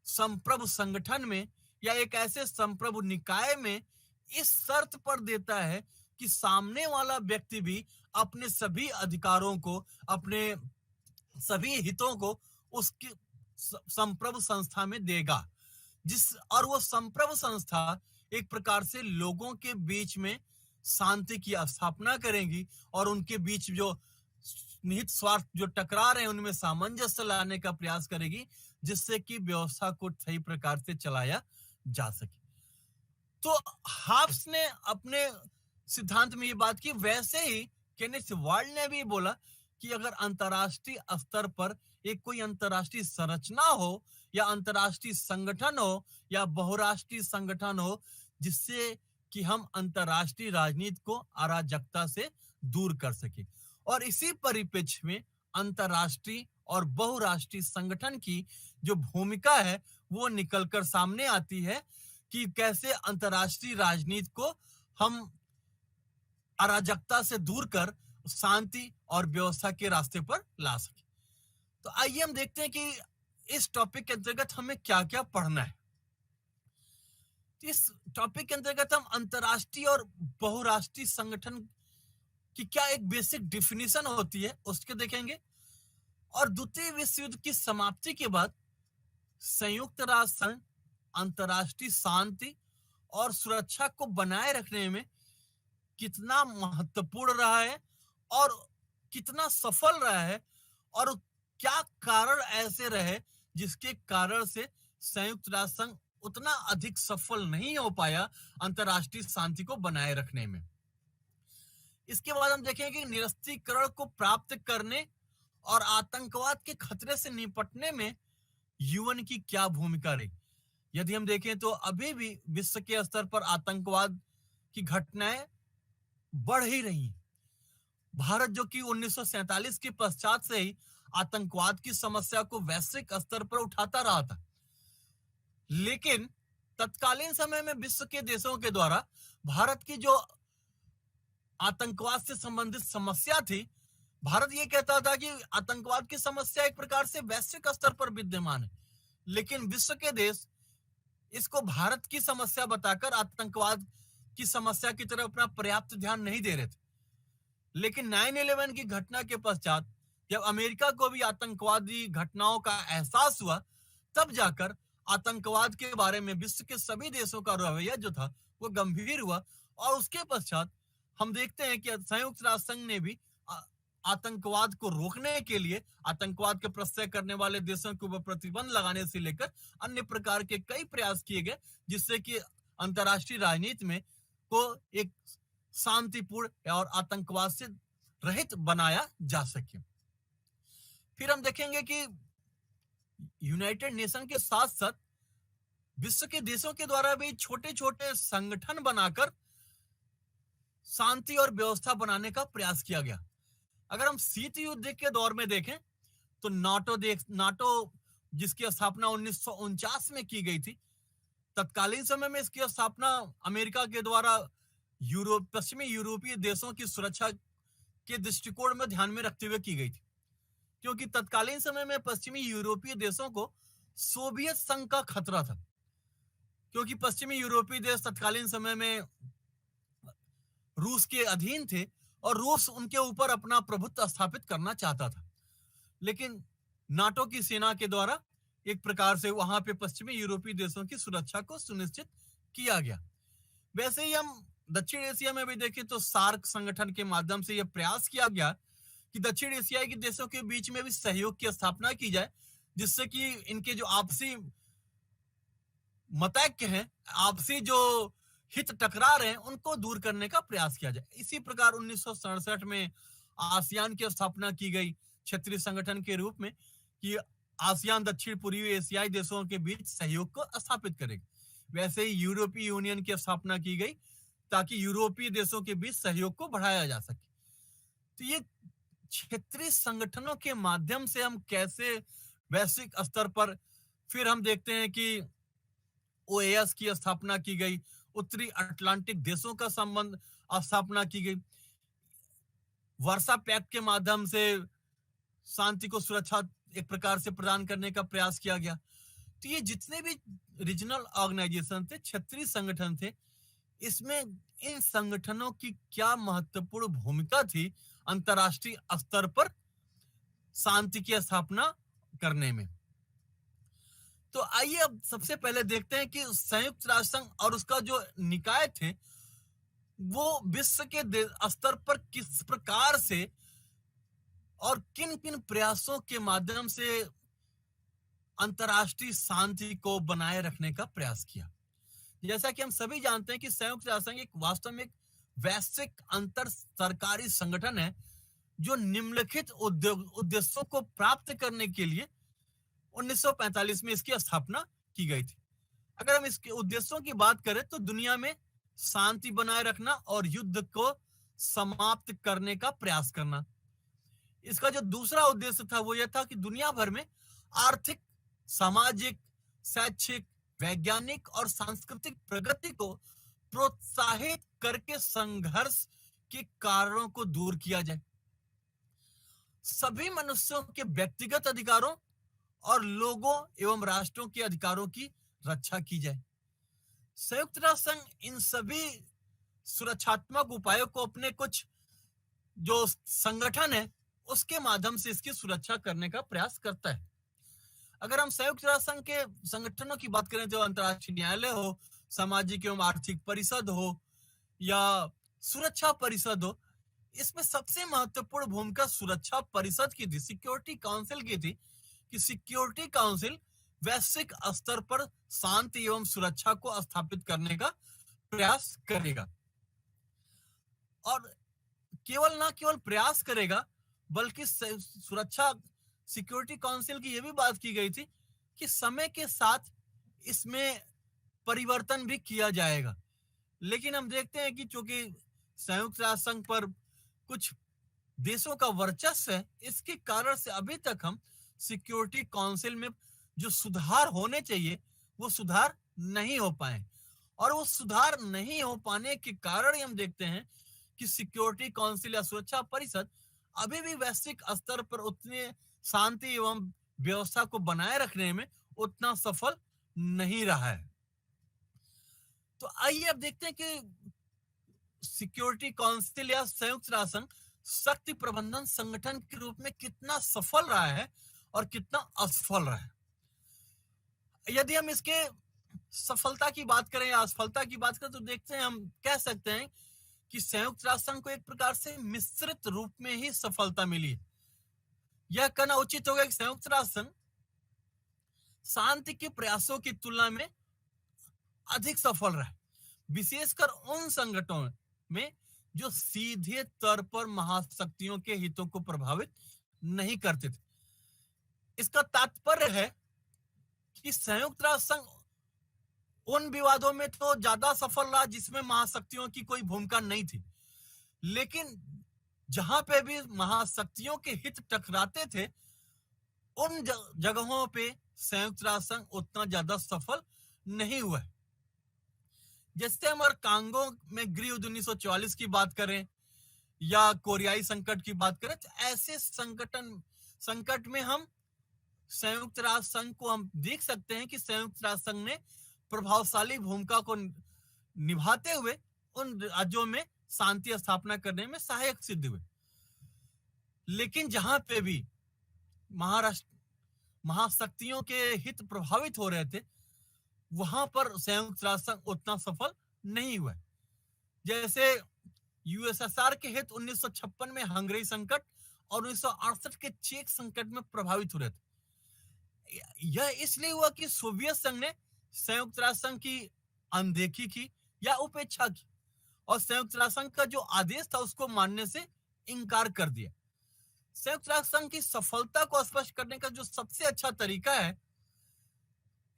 संप्रभु संगठन में या एक ऐसे संप्रभु निकाय में इस शर्त पर देता है कि सामने वाला व्यक्ति भी अपने सभी अधिकारों को, अपने सभी हितों को उसकी संप्रभु संस्था में देगा। और वो संप्रभु संस्था एक प्रकार से लोगों के बीच में शांति की स्थापना करेंगी और उनके बीच जो निहित स्वार्थ जो टकरा रहे हैं उनमें सामंजस्य लाने का प्रयास करेगी, जिससे कि व्यवस्था को सही प्रकार से चलाया जा सके। तो हाब्स ने अपने सिद्धांत में ये बात की, वैसे ही केनेथ वाल्ज ने भी बोला कि अगर अंतरराष्ट्रीय स्तर पर एक कोई अंतरराष्ट्रीय संरचना हो या अंतरराष्ट्रीय संगठन हो या बहुराष्ट्रीय संगठन हो जिससे कि हम अंतरराष्ट्रीय राजनीति को अराजकता से दूर कर सके। और इसी परिप्रेक्ष्य में अंतरराष्ट्रीय और बहुराष्ट्रीय संगठन की जो भूमिका है वो निकलकर सामने आती है कि कैसे अंतरराष्ट्रीय राजनीति को हम अराजकता से दूर कर शांति और व्यवस्था के रास्ते पर ला सके। तो आइए हम देखते हैं कि इस टॉपिक के अंतर्गत हमें क्या क्या पढ़ना है। इस टॉपिक के अंतर्गत हम अंतरराष्ट्रीय और बहुराष्ट्रीय संगठन की क्या एक बेसिक डिफिनीशन होती है उसके देखेंगे। और द्वितीय विश्व युद्ध की समाप्ति के बाद संयुक्त राष्ट्र संघ अंतरराष्ट्रीय शांति और सुरक्षा को बनाए रखने में कितना महत्वपूर्ण रहा है और कितना सफल रहा है और क्या कारण ऐसे रहे जिसके कारण से संयुक्त राष्ट्र संघ उतना अधिक सफल नहीं हो पाया अंतर्राष्ट्रीय शांति को बनाए रखने में। इसके बाद हम देखेंगे कि निरस्त्रीकरण को प्राप्त करने और आतंकवाद के खतरे से निपटने में यूएन की क्या भूमिका रही। यदि हम देखें तो अभी भी विश्व के स्तर पर आतंकवाद की घटनाएं बढ़ ही रही हैं। भारत जो कि 1947 के पश्चात से ही आतंकवाद की समस्या को वैश्विक स्तर पर उठाता रहा था, लेकिन तत्कालीन समय में विश्व के देशों के द्वारा भारत की जो आतंकवाद से संबंधित समस्या थी, भारत ये कहता था कि आतंकवाद की समस्या एक प्रकार से वैश्विक स्तर पर विद्यमान है, लेकिन विश्व के देश इसको भारत की समस्या बताकर आतंकवाद की समस्या की तरफ अपना पर्याप्त ध्यान नहीं दे रहे थे। लेकिन 9/11 की घटना के पश्चात जब अमेरिका को भी आतंकवादी घटनाओं का एहसास हुआ, तब जाकर आतंकवाद के बारे में विश्व के सभी देशों का रवैया जो था वो गंभीर हुआ। और उसके पश्चात हम देखते हैं कि संयुक्त राष्ट्र संघ ने भी आतंकवाद को रोकने के लिए आतंकवाद के प्रत्यय करने वाले देशों के ऊपर प्रतिबंध लगाने से लेकर अन्य प्रकार के कई प्रयास किए गए, जिससे कि अंतर्राष्ट्रीय राजनीति में को एक शांतिपूर्ण और आतंकवाद से रहित बनाया जा सके। फिर हम देखेंगे कि यूनाइटेड नेशन के साथ साथ विश्व के देशों के द्वारा भी छोटे छोटे संगठन बनाकर शांति और व्यवस्था बनाने का प्रयास किया गया। अगर हम शीत युद्ध के दौर में देखें तो नाटो जिसकी स्थापना 1949 में की गई थी, तत्कालीन समय में इसकी स्थापना अमेरिका के द्वारा पश्चिमी यूरोपीय देशों की सुरक्षा के दृष्टिकोण में ध्यान में रखते हुए की गई थी, क्योंकि तत्कालीन समय में पश्चिमी यूरोपीय देशों को सोवियत संघ का खतरा था, क्योंकि पश्चिमी यूरोपीय देश तत्कालीन समय में रूस के अधीन थे और रूस उनके ऊपर अपना प्रभुत्व स्थापित करना चाहता था। लेकिन नाटो की सेना के द्वारा एक प्रकार से वहां पे पश्चिमी यूरोपीय देशों की सुरक्षा को सुनिश्चित किया गया। वैसे ही हम दक्षिण एशिया में भी देखें तो सार्क संगठन के माध्यम से यह प्रयास किया गया कि दक्षिण एशियाई के देशों के बीच में भी सहयोग की स्थापना की जाए, जिससे कि इनके जो आपसी मतैक्य हैं, आपसी जो हित टकरार हैं, उनको दूर करने का प्रयास किया जाए। इसी प्रकार 1967 में आसियान की स्थापना की गई क्षेत्रीय संगठन के रूप में कि आसियान दक्षिण पूर्वी एशियाई देशों के बीच सहयोग को स्थापित करेगी। वैसे ही यूरोपीय यूनियन की स्थापना की गई ताकि यूरोपीय देशों के बीच सहयोग को बढ़ाया जा सके। तो ये क्षेत्रीय संगठनों के माध्यम से हम कैसे वैश्विक स्तर पर, फिर हम देखते हैं कि ओएएस की स्थापना की गई, उत्तरी अटलांटिक देशों का संबंध स्थापना की गई, वर्सा पैक्ट के माध्यम से शांति को सुरक्षा एक प्रकार से प्रदान करने का प्रयास किया गया। तो ये जितने भी रीजनल ऑर्गेनाइजेशन थे, क्षेत्रीय संगठन थे, इसमें इन संगठनों की क्या महत्वपूर्ण भूमिका थी अंतर्राष्ट्रीय स्तर पर शांति की स्थापना करने में। तो आइए अब सबसे पहले देखते हैं कि संयुक्त राष्ट्र संघ और उसका जो निकाय थे वो विश्व के स्तर पर किस प्रकार से और किन किन प्रयासों के माध्यम से अंतर्राष्ट्रीय शांति को बनाए रखने का प्रयास किया। जैसा कि हम सभी जानते हैं कि संयुक्त राष्ट्र संघ एक वास्तव में एक वैश्विक अंतर सरकारी संगठन है जो निम्नलिखित उद्देश्यों को प्राप्त करने के लिए 1945 में इसकी स्थापना की गई थी। अगर हम इसके उद्देश्यों की बात करें तो दुनिया में शांति बनाए रखना और युद्ध को समाप्त करने का प्रयास करना। इसका जो दूसरा उद्देश्य था वो यह था कि दुनिया भर में आर्थिक, सामाजिक, शैक्षिक, वैज्ञानिक और सांस्कृतिक प्रगति को प्रोत्साहित करके संघर्ष के कारणों को दूर किया जाए। सभी मनुष्यों के व्यक्तिगत अधिकारों और लोगों एवं राष्ट्रों के अधिकारों की रक्षा की जाए। संयुक्त राष्ट्र संघ इन सभी सुरक्षात्मक उपायों को अपने कुछ जो संगठन है उसके माध्यम से इसकी सुरक्षा करने का प्रयास करता है। अगर हम संयुक्त राष्ट्र संघ के संगठनों की बात करें तो अंतर्राष्ट्रीय न्यायालय हो, सामाजिक एवं आर्थिक परिषद हो या सुरक्षा परिषद हो, इसमें सबसे महत्वपूर्ण भूमिका सुरक्षा परिषद की थी, सिक्योरिटी काउंसिल की थी कि सिक्योरिटी काउंसिल वैश्विक स्तर पर शांति एवं सुरक्षा को स्थापित करने का प्रयास करेगा। और केवल प्रयास करेगा, बल्कि सुरक्षा सिक्योरिटी काउंसिल की यह भी बात की गई थी कि समय के साथ इसमें परिवर्तन भी किया जाएगा। लेकिन हम देखते हैं कि चूंकि संयुक्त राष्ट्र संघ पर कुछ देशों का वर्चस्व है, इसके कारण से अभी तक हम सिक्योरिटी काउंसिल में जो सुधार होने चाहिए वो सुधार नहीं हो पाए। और वो सुधार नहीं हो पाने के कारण ही हम देखते हैं कि सिक्योरिटी काउंसिल या सुरक्षा परिषद अभी भी वैश्विक स्तर पर उतने शांति एवं व्यवस्था को बनाए रखने में उतना सफल नहीं रहा है। तो आइए अब देखते हैं कि सिक्योरिटी काउंसिल या संयुक्त राष्ट्र संघ शक्ति प्रबंधन संगठन के रूप में कितना सफल रहा है और कितना असफल रहा है। यदि हम इसके सफलता की बात करें या असफलता की बात करें तो देखते हैं, हम कह सकते हैं कि संयुक्त राष्ट्र संघ को एक प्रकार से मिश्रित रूप में ही सफलता मिली। यह कहना उचित होगा कि संयुक्त राष्ट्र संघ शांति के प्रयासों की तुलना में अधिक सफल रहा, विशेषकर उन संगठनों में जो सीधे तौर पर महाशक्तियों के हितों को प्रभावित नहीं करते थे। इसका तात्पर्य है कि संयुक्त राष्ट्र संघ उन विवादों में तो ज्यादा सफल रहा जिसमें महाशक्तियों की कोई भूमिका नहीं थी, लेकिन जहां पे भी महाशक्तियों के हित टकराते थे उन जगहों पे संयुक्त राष्ट्र संघ उतना ज्यादा सफल नहीं हुआ। जैसे हम कांगो में गृह युद्ध 1944 की बात करें या कोरियाई संकट की बात करें, तो ऐसे संकट में हम संयुक्त राष्ट्र संघ को हम देख सकते हैं कि संयुक्त राष्ट्र संघ ने प्रभावशाली भूमिका को निभाते हुए उन राज्यों में शांति स्थापना करने में सहायक सिद्ध हुए। लेकिन जहां पे भी महाशक्तियों के हित प्रभावित हो रहे थे वहां पर संयुक्त राष्ट्र संघ उतना सफल नहीं हुआ। जैसे यूएसएसआर के हित 1956 में हंगरी संकट और 1968 के चेक संकट में प्रभावित हो रहे थे। यह इसलिए हुआ कि सोवियत संघ ने संयुक्त राष्ट्र संघ की अनदेखी की या उपेक्षा की और संयुक्त राष्ट्र संघ का जो आदेश था उसको मानने से इनकार कर दिया। संयुक्त राष्ट्र संघ की सफलता को स्पष्ट करने का जो सबसे अच्छा तरीका है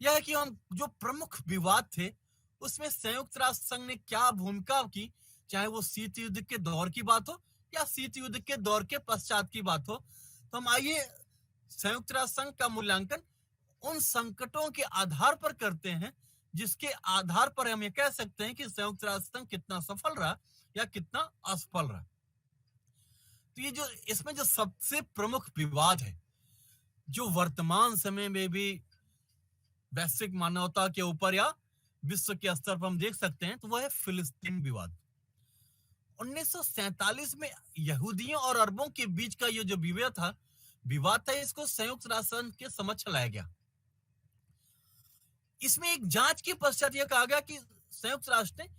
यह है कि हम जो प्रमुख विवाद थे उसमें संयुक्त राष्ट्र संघ ने क्या भूमिका की, चाहे वो शीत युद्ध के दौर की बात हो या शीत युद्ध के दौर के पश्चात की बात हो। तो हम आइए संयुक्त राष्ट्र संघ का मूल्यांकन उन संकटों के आधार पर करते हैं जिसके आधार पर हम ये कह सकते हैं कि संयुक्त राष्ट्र संघ कितना सफल रहा या कितना असफल रहा। तो ये जो इसमें जो सबसे प्रमुख विवाद है जो वर्तमान समय में भी वैश्विक मानवता के ऊपर या विश्व के स्तर पर हम देख सकते हैं, तो वह है फिलिस्तीन विवाद। 1947 में यहूदियों और अरबों के बीच का ये जो विवाद था इसको संयुक्त राष्ट्र संघ के समक्ष लाया गया। इसमें एक जांच के पश्चात यह कहा गया कि संयुक्त राष्ट्र ने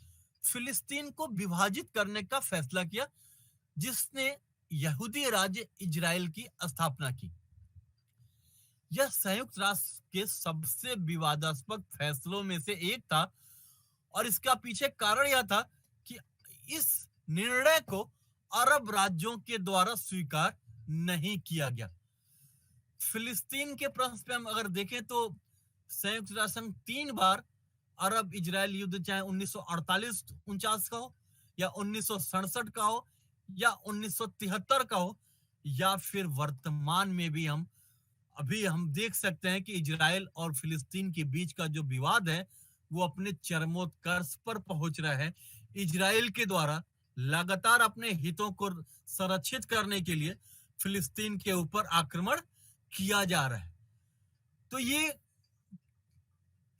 फिलिस्तीन को विभाजित करने का फैसला किया जिसने यहूदी राज्य इजराइल की स्थापना की। यह संयुक्त राष्ट्र के सबसे विवादास्पद फैसलों में से एक था और इसका पीछे कारण यह था कि इस निर्णय को अरब राज्यों के द्वारा स्वीकार नहीं किया गया। फिलिस्तीन के प्रश्न पे हम अगर देखें तो संयुक्त राष्ट्र संघ 3 बार अरब इजराइल युद्ध, चाहे 1948-49 का हो या 1967 का हो या 1973 का हो या फिर वर्तमान में भी हम देख सकते हैं कि इजराइल और फिलिस्तीन के बीच का जो विवाद है वो अपने चरमोत्कर्ष पर पहुंच रहा है। इजराइल के द्वारा लगातार अपने हितों को संरक्षित करने के लिए फिलिस्तीन के ऊपर आक्रमण किया जा रहा है। तो ये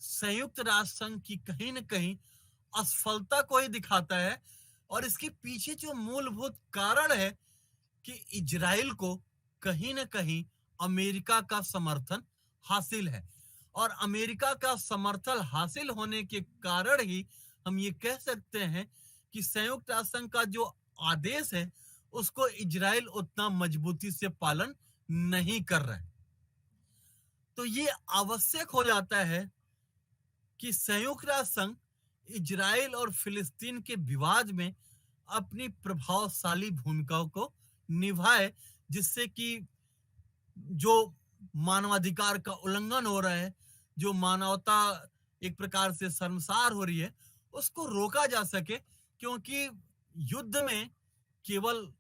संयुक्त राष्ट्र संघ की कहीं न कहीं असफलता को ही दिखाता है और इसके पीछे जो मूलभूत कारण है कि इजराइल को कहीं न कहीं अमेरिका का समर्थन हासिल है और अमेरिका का समर्थन हासिल होने के कारण ही हम ये कह सकते हैं कि संयुक्त राष्ट्र संघ का जो आदेश है उसको इजराइल उतना मजबूती से पालन नहीं कर रहा है। तो ये आवश्यक हो जाता है कि संयुक्त राष्ट्र संघ इजराइल और फिलिस्तीन के विवाद में अपनी प्रभावशाली भूमिकाओं को निभाए, जिससे कि जो मानवाधिकार का उल्लंघन हो रहा है, जो मानवता एक प्रकार से शर्मसार हो रही है, उसको रोका जा सके। क्योंकि युद्ध में केवल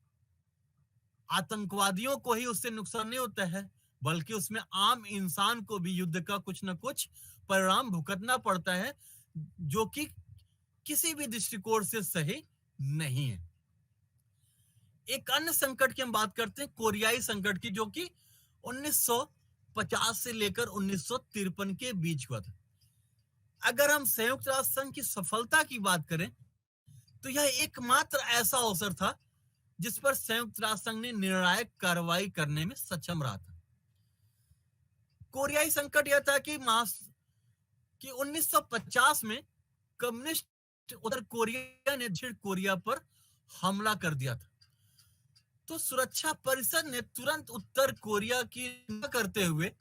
आतंकवादियों को ही उससे नुकसान नहीं होता है, बल्कि उसमें आम इंसान को भी युद्ध का कुछ न कुछ परिणाम भुगतना पड़ता है, जो कि किसी भी दृष्टिकोण से सही नहीं है। एक अन्य संकट की हम बात करते हैं, कोरियाई संकट की, जो कि 1950 से लेकर 1953 के बीच हुआ था। अगर हम संयुक्त राष्ट्र संघ की सफलता की बात करें, तो यह एकमात्र ऐसा अवसर था जिस पर संयुक्त राष्ट्र संघ ने निर्णायक कार्रवाई करने में सक्षम रहा था। कोरियाई संकट यह था कि 1950 में कम्युनिस्ट उत्तर कोरिया ने दक्षिण कोरिया पर हमला कर दिया था। तो सुरक्षा परिषद ने तुरंत उत्तर कोरिया की निंदा करते हुए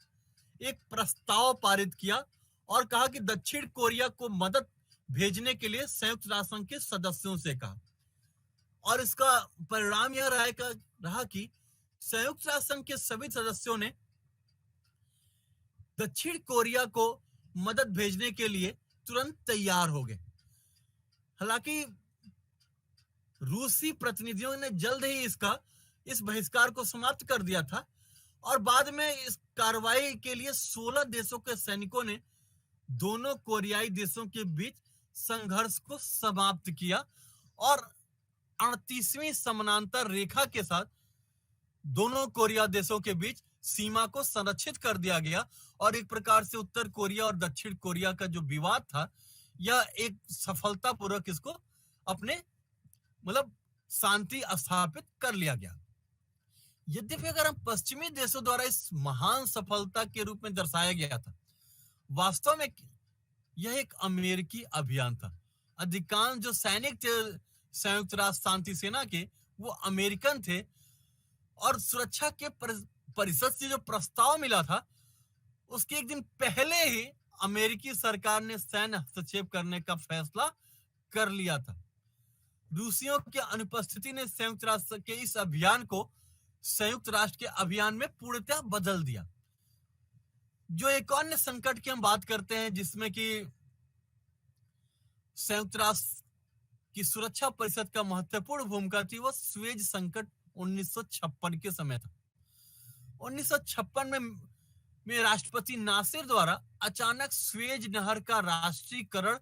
एक प्रस्ताव पारित किया और कहा कि दक्षिण कोरिया को मदद भेजने के लिए संयुक्त राष्ट्र संघ के सदस्यों से कहा। और इसका परिणाम यह रहा कि संयुक्त राष्ट्र संघ के सभी सदस्यों ने दक्षिण कोरिया को मदद भेजने के लिए तुरंत तैयार हो गए। हालांकि रूसी प्रतिनिधियों ने जल्द ही इस बहिष्कार को समाप्त कर दिया था और बाद में इस कार्रवाई के लिए 16 देशों के सैनिकों ने दोनों कोरियाई देशों के बीच संघर्ष को समाप्त किया और 38वीं समानांतर रेखा के साथ दोनों कोरिया देशों के बीच सीमा को संरक्षित कर दिया गया और एक प्रकार से उत्तर कोरिया और दक्षिण कोरिया का जो विवाद था, यह एक सफलतापूर्वक इसको अपने शांति स्थापित कर लिया गया। यद्यपि अगर हम पश्चिमी देशों द्वारा इस महान सफलता के रूप में दर्शाया गया था, वास्तव में यह एक अमेरिकी अभियान था। अधिकांश जो सैनिक थे संयुक्त राष्ट्र शांति सेना के, वो अमेरिकन थे और सुरक्षा के परिषद से जो प्रस्ताव मिला था, उसके एक दिन पहले ही अमेरिकी सरकार ने सैन्य हस्तक्षेप करने का फैसला कर लिया था। रूसियों की अनुपस्थिति ने संयुक्त राष्ट्र के इस अभियान को संयुक्त राष्ट्र के अभियान में पूर्णतः बदल दिया। जो एक अन्य संकट की हम बात करते हैं जिसमें कि संयुक्त राष्ट्र की सुरक्षा परिषद का महत्वपूर्ण भूमिका थी, वो स्वेज संकट 1956 के समय था। 1956 में राष्ट्रपति नासिर द्वारा अचानक स्वेज नहर का राष्ट्रीयकरण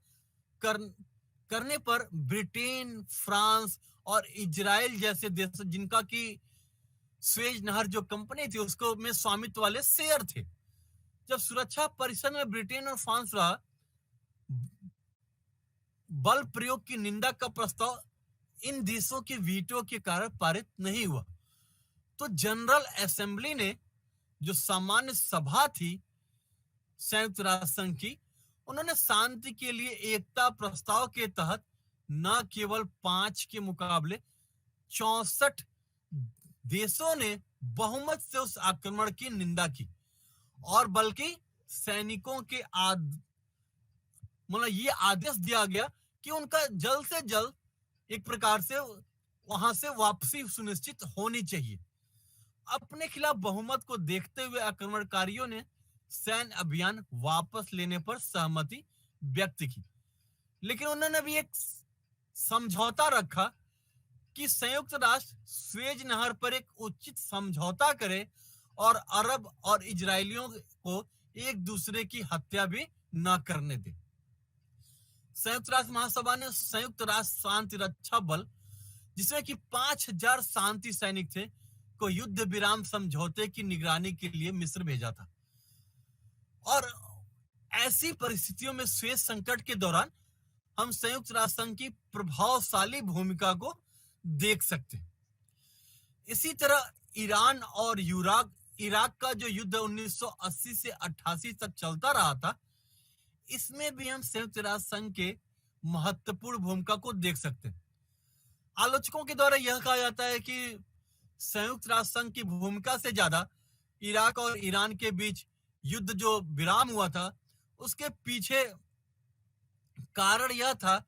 करने पर ब्रिटेन, फ्रांस और इजराइल जैसे देश, जिनका की स्वेज नहर जो कंपनी थी उसको में स्वामित्व वाले शेयर थे, जब सुरक्षा परिषद में ब्रिटेन और फ्रांस रहा, बल प्रयोग की निंदा का प्रस्ताव इन देशों के वीटो के कारण पारित नहीं हुआ। तो जनरल असेंबली ने, जो सामान्य सभा थी संयुक्त राष्ट्र संघ की, उन्होंने शांति के लिए एकता प्रस्ताव के तहत न केवल 5 के मुकाबले 64 देशों ने बहुमत से उस आक्रमण की निंदा की और बल्कि सैनिकों के ये आदेश दिया गया कि उनका जल्द से जल्द एक प्रकार से वहां से वापसी सुनिश्चित होनी चाहिए। अपने खिलाफ बहुमत को देखते हुए आक्रमणकारियों ने सैन्य अभियान वापस लेने पर सहमति व्यक्त की, लेकिन उन्होंने भी एक समझौता रखा कि संयुक्त राष्ट्र स्वेज नहर पर एक उचित समझौता करे और अरब और इजरायलियों को एक दूसरे की हत्या भी न करने दे। संयुक्त राष्ट्र महासभा ने संयुक्त राष्ट्र शांति रक्षा बल, जिसमें कि 5000 शांति सैनिक थे, को युद्ध विराम समझौते की निगरानी के लिए मिस्र भेजा था। और ऐसी परिस्थितियों में स्वेज संकट के दौरान हम संयुक्त राष्ट्र संघ की प्रभावशाली भूमिका को देख सकते हैं। इसी तरह ईरान और इराक का जो युद्ध 1980 से 88 तक चलता रहा था, इसमें भी हम संयुक्त राष्ट्र संघ के महत्वपूर्ण भूमिका को देख सकते हैं। आलोचकों के द्वारा यह कहा जाता है कि संयुक्त राष्ट्र संघ की भूमिका से ज्यादा इराक और ईरान के बीच युद्ध जो विराम हुआ था, उसके पीछे कारण यह था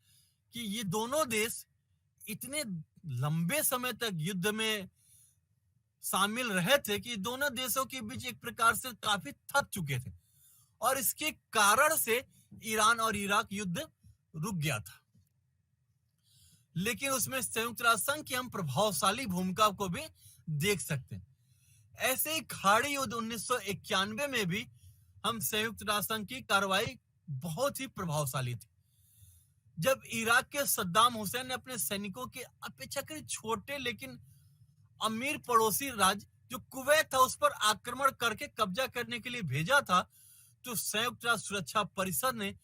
कि ये दोनों देश इतने लंबे समय तक युद्ध में शामिल रहे थे कि दोनों देशों के बीच एक प्रकार से काफी थक चुके थे, और इसके कारण से ईरान और इराक युद्ध रुक गया था। लेकिन उसमें संयुक्त राष्ट्र संघ की हम प्रभावशाली भूमिका को भी देख सकते हैं। ऐसे ही खाड़ी युद्ध 1991 में भी हम संयुक्त राष्ट्र संघ की कार्रवाई बहुत ही प्रभावशाली थी, जब इराक के सद्दाम हुसैन ने अपने सैनिकों के अपेक्षाकृत छोटे लेकिन अमीर पड़ोसी राज्य जो कुवैत था उस पर आक्रमण करके कब्जा करने के लिए भेजा था, तो संयुक्त राष्ट्र सुरक्षा परिषद ने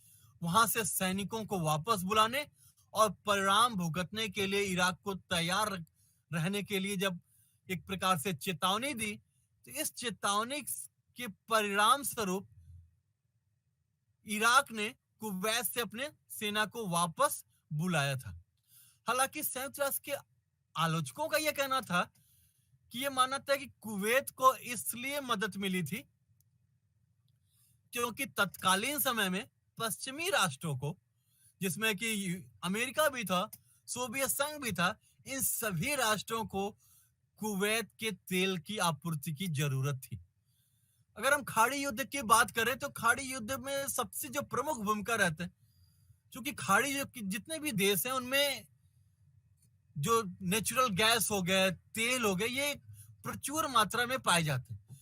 वहां से सैनिकों को वापस बुलाने और परिणाम भुगतने के लिए इराक को तैयार रहने के लिए जब एक प्रकार से चेतावनी दी, तो इस चेतावनी के परिणाम स्वरूप इराक ने कुवैत से अपने सेना को वापस बुलाया था। हालांकि संयुक्त राष्ट्र के आलोचकों का यह कहना था कि यह मानना था कि कुवैत को इसलिए मदद मिली थी क्योंकि तत्कालीन समय में पश्चिमी राष्ट्रों को, जिसमें कि अमेरिका भी था, सोवियत संघ भी था, इन सभी राष्ट्रों को कुवैत के तेल की आपूर्ति की जरूरत थी। अगर हम खाड़ी युद्ध की बात करें तो खाड़ी युद्ध में सबसे जो प्रमुख भूमिका रहते हैं, क्योंकि खाड़ी जितने भी देश हैं उनमें जो नेचुरल गैस हो गए, तेल हो गए, ये प्रचुर मात्रा में पाए जाते हैं।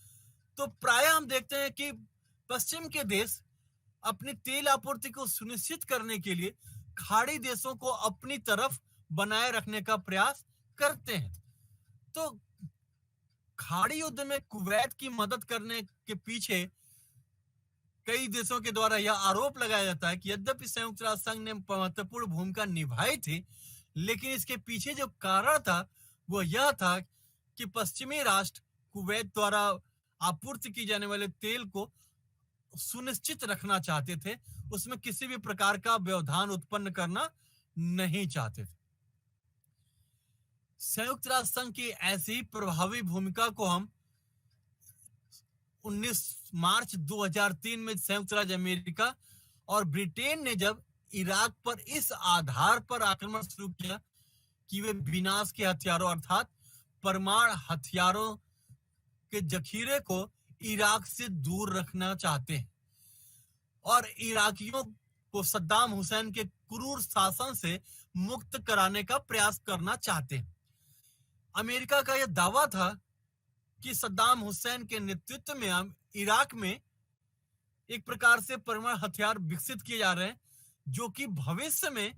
तो प्राय हम देखते हैं कि पश्चिम के देश अपनी तेल आपूर्ति को सुनिश्चित करने के लिए खाड़ी देशों को अपनी तरफ बनाए रखने का प्रयास करते हैं। तो खाड़ी युद्ध में कुवैत की मदद करने के पीछे कई देशों के द्वारा यह आरोप लगाया जाता है कि यद्यपि संयुक्त राष्ट्र संघ ने महत्वपूर्ण भूमिका निभाई थी, लेकिन इसके पीछे जो कारण था वो यह था कि पश्चिमी राष्ट्र कुवैत द्वारा आपूर्ति की जाने वाले तेल को सुनिश्चित रखना चाहते थे, उसमें किसी भी प्रकार का व्यवधान उत्पन्न करना नहीं चाहते थे। संयुक्त राष्ट्र संघ की ऐसी प्रभावी भूमिका को हम 19 मार्च 2003 में संयुक्त राज्य अमेरिका और ब्रिटेन ने जब इराक पर इस आधार पर आक्रमण शुरू किया कि वे विनाश के हथियारों अर्थात परमाणु हथियारों के जखीरे को इराक से दूर रखना चाहते हैं और इराकियों को सद्दाम हुसैन के क्रूर शासन से मुक्त कराने का प्रयास करना चाहते हैं। अमेरिका का यह दावा था कि सद्दाम हुसैन के नेतृत्व में इराक में एक प्रकार से परमाणु हथियार विकसित किए जा रहे हैं, जो कि भविष्य में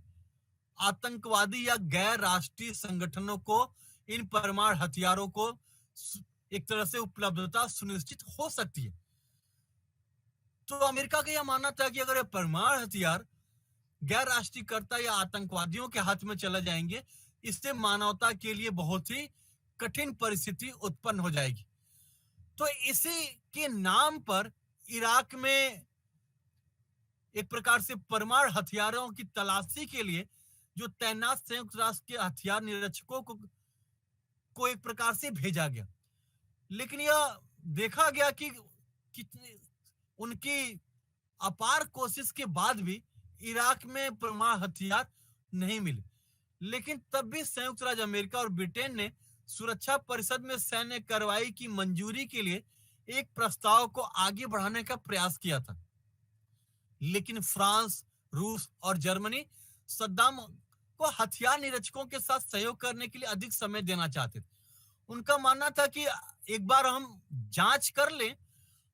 आतंकवादी या गैर राष्ट्रीय संगठनों को इन परमाणु हथियारों को एक तरह से उपलब्धता सुनिश्चित हो सकती है। तो अमेरिका का यह मानना था कि अगर परमाणु हथियार गैर राष्ट्रीयकर्ता या आतंकवादियों के हाथ में चले जाएंगे, इससे मानवता के लिए बहुत ही कठिन परिस्थिति उत्पन्न हो जाएगी। तो इसी के नाम पर इराक में एक प्रकार से परमाणु हथियारों की तलाशी के लिए जो तैनात संयुक्त राष्ट्र के हथियार निरीक्षकों को एक प्रकार से भेजा गया, लेकिन यह देखा गया कि कितनी उनकी अपार कोशिश के बाद भी इराक में परमाणु हथियार नहीं मिले। लेकिन तब भी संयुक्त राज्य अमेरिका और ब्रिटेन ने सुरक्षा परिषद में सैन्य कार्रवाई की मंजूरी के लिए एक प्रस्ताव को आगे बढ़ाने का प्रयास किया था, लेकिन फ्रांस, रूस और जर्मनी सद्दाम को हथियार निरीक्षकों के साथ सहयोग करने के लिए अधिक समय देना चाहते थे। उनका मानना था कि एक बार हम जांच कर लें,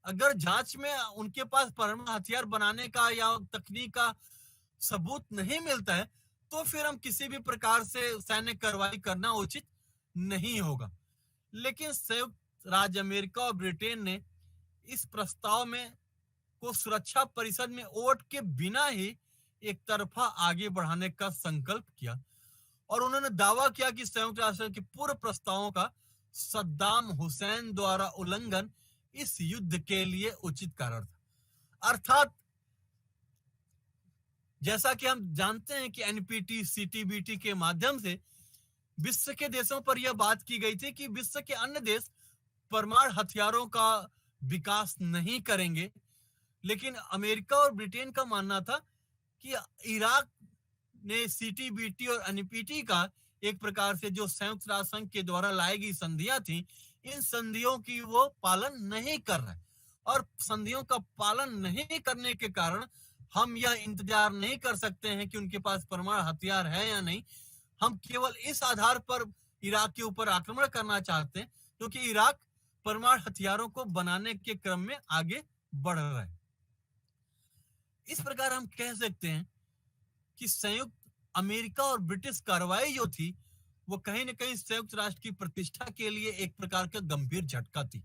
अगर जांच में उनके पास परमाणु हथियार बनाने का या तकनीक का सबूत नहीं मिलता है तो फिर हम किसी भी प्रकार से सैन्य कार्रवाई करना उचित नहीं होगा। लेकिन संयुक्त राज्य अमेरिका और ब्रिटेन ने इस प्रस्ताव में को सुरक्षा परिषद में वोट के बिना ही एक तरफा आगे बढ़ाने का संकल्प किया और उन्होंने दावा किया कि संयुक्त राष्ट्र के पूर्व प्रस्तावों का सद्दाम हुसैन द्वारा उल्लंघन इस युद्ध के लिए उचित कारण था। अर्थात जैसा कि हम जानते हैं कि एनपीटी, सीटीबीटी के माध्यम से विश्व के देशों पर यह बात की गई थी कि विश्व के अन्य देश परमाणु हथियारों का विकास नहीं करेंगे। लेकिन अमेरिका और ब्रिटेन का मानना था कि इराक ने सीटीबीटी और एनपीटी का एक प्रकार से जो संयुक्त राष्ट्र संघ के द्वारा लाई गई संधियां थी, इन संधियों की वो पालन नहीं कर रहा है। और संधियों का पालन नहीं करने के कारण हम यह इंतजार नहीं कर सकते हैं कि उनके पास परमाणु हथियार है या नहीं। हम केवल इस आधार पर इराक के ऊपर आक्रमण करना चाहते हैं क्योंकि इराक परमाणु हथियारों को बनाने के क्रम में आगे बढ़ रहा है। इस प्रकार हम कह सकते हैं कि संयुक्त अमेरिका और ब्रिटिश कार्रवाई जो थी वो कहीं ना कहीं संयुक्त राष्ट्र की प्रतिष्ठा के लिए एक प्रकार का गंभीर झटका थी,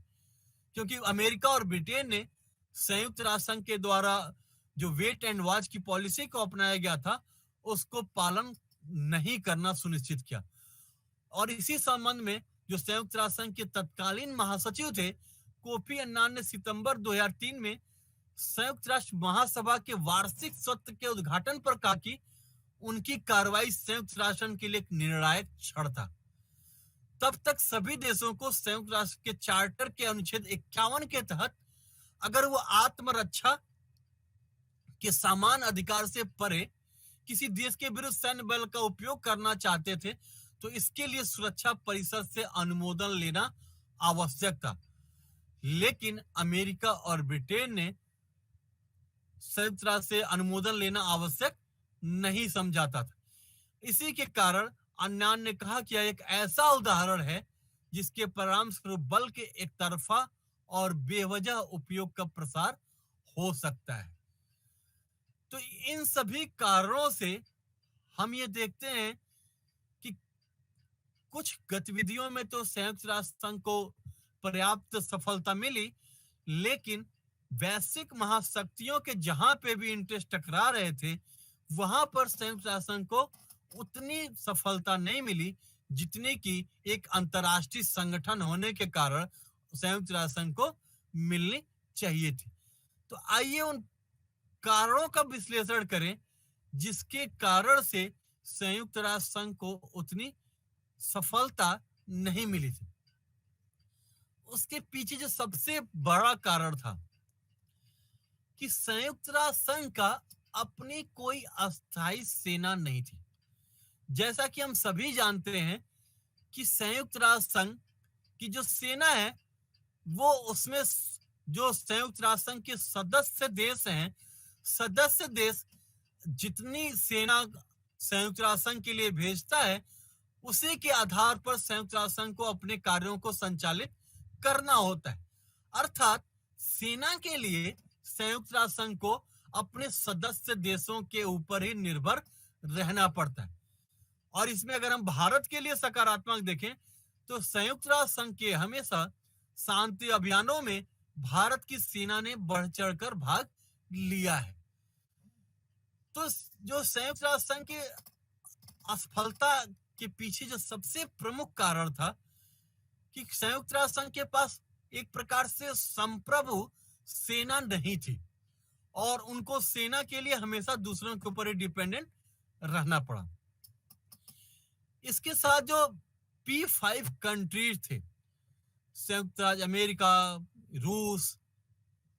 क्योंकि अमेरिका और ब्रिटेन ने संयुक्त राष्ट्र संघ के द्वारा जो वेट एंड वॉच की पॉलिसी को अपनाया गया था उसको पालन नहीं करना सुनिश्चित किया। और इसी संबंध में जो संयुक्त राष्ट्र संघ के तत्कालीन महासचिव थे कोफी अन्नान ने सितंबर 2003 में संयुक्त राष्ट्र महासभा के वार्षिक सत्र के उद्घाटन पर कहा कि उनकी कार्रवाई संयुक्त राष्ट्र के लिए एक निर्णायक क्षण था। तब तक सभी देशों को संयुक्त राष्ट्र के चार्टर के अनुच्छेद 51 के तहत अगर वो आत्मरक्षा के समान अधिकार से परे किसी देश के विरुद्ध सैन्य बल का उपयोग करना चाहते थे तो इसके लिए सुरक्षा परिषद से अनुमोदन लेना आवश्यक था। लेकिन अमेरिका और ब्रिटेन ने संयुक्त राष्ट्र से अनुमोदन लेना आवश्यक नहीं समझाता था। इसी के कारण अन्नान ने कहा कि यह एक ऐसा उदाहरण है जिसके परिणाम स्वरूप बल के एक तरफा और बेवजह उपयोग का प्रसार हो सकता है। तो इन सभी कारणों से हम ये देखते हैं कि कुछ गतिविधियों में तो संयुक्त राष्ट्र संघ को पर्याप्त सफलता मिली, लेकिन वैश्विक महाशक्तियों के जहां पे भी इंटरेस्ट टकरा रहे थे वहां पर संयुक्त राष्ट्र संघ को उतनी सफलता नहीं मिली जितनी कि एक अंतर्राष्ट्रीय संगठन होने के कारण संयुक्त राष्ट्र संघ को मिलनी चाहिए थी। तो आइए उन कारणों का विश्लेषण करें जिसके कारण से संयुक्त राष्ट्र संघ को उतनी सफलता नहीं मिली थी। उसके पीछे जो सबसे बड़ा कारण था कि संयुक्त राष्ट्र संघ का अपनी कोई अस्थायी सेना नहीं थी। जैसा कि हम सभी जानते हैं कि संयुक्त राष्ट्र संघ की जो सेना है वो उसमें जो संयुक्त राष्ट्र संघ के सदस्य देश हैं, सदस्य देश जितनी सेना संयुक्त राष्ट्र संघ के लिए भेजता है उसी के आधार पर संयुक्त राष्ट्र संघ को अपने कार्यों को संचालित करना होता है। अर्थात सेना के लिए संयुक्त राष्ट्र संघ को अपने सदस्य देशों के ऊपर ही निर्भर रहना पड़ता है। और इसमें अगर हम भारत के लिए सकारात्मक देखें तो संयुक्त राष्ट्र संघ के हमेशा शांति अभियानों में भारत की सेना ने बढ़ चढ़कर भाग लिया है। तो जो संयुक्त राष्ट्र संघ की असफलता के पीछे जो सबसे प्रमुख कारण था कि संयुक्त राष्ट्र संघ के पास एक प्रकार से संप्रभु सेना नहीं थी और उनको सेना के लिए हमेशा दूसरों के ऊपर ही डिपेंडेंट रहना पड़ा। इसके साथ जो P5 कंट्रीज थे, संयुक्त राज्य अमेरिका, रूस,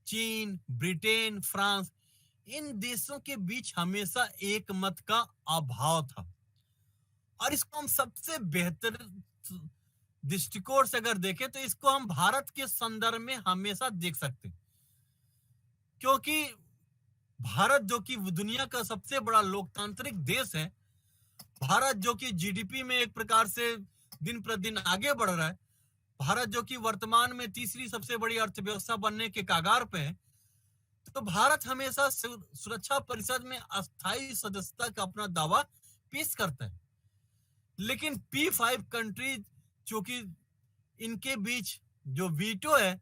चीन, ब्रिटेन, फ्रांस, इन देशों के बीच हमेशा एक मत का अभाव था। और इसको हम सबसे बेहतर दृष्टिकोण से अगर देखें तो इसको हम भारत के संदर्भ में हमेशा देख सकते हैं, क्योंकि भारत जो कि दुनिया का सबसे बड़ा लोकतांत्रिक देश है, भारत जो कि जीडीपी में एक प्रकार से दिन प्रतिदिन आगे बढ़ रहा है, भारत जो कि वर्तमान में तीसरी सबसे बड़ी अर्थव्यवस्था बनने के कगार पे है, तो भारत हमेशा सुरक्षा परिषद में अस्थायी सदस्यता का अपना दावा पेश करता है। लेकिन P5 कंट्रीज जो कि इनके बीच जो वीटो है,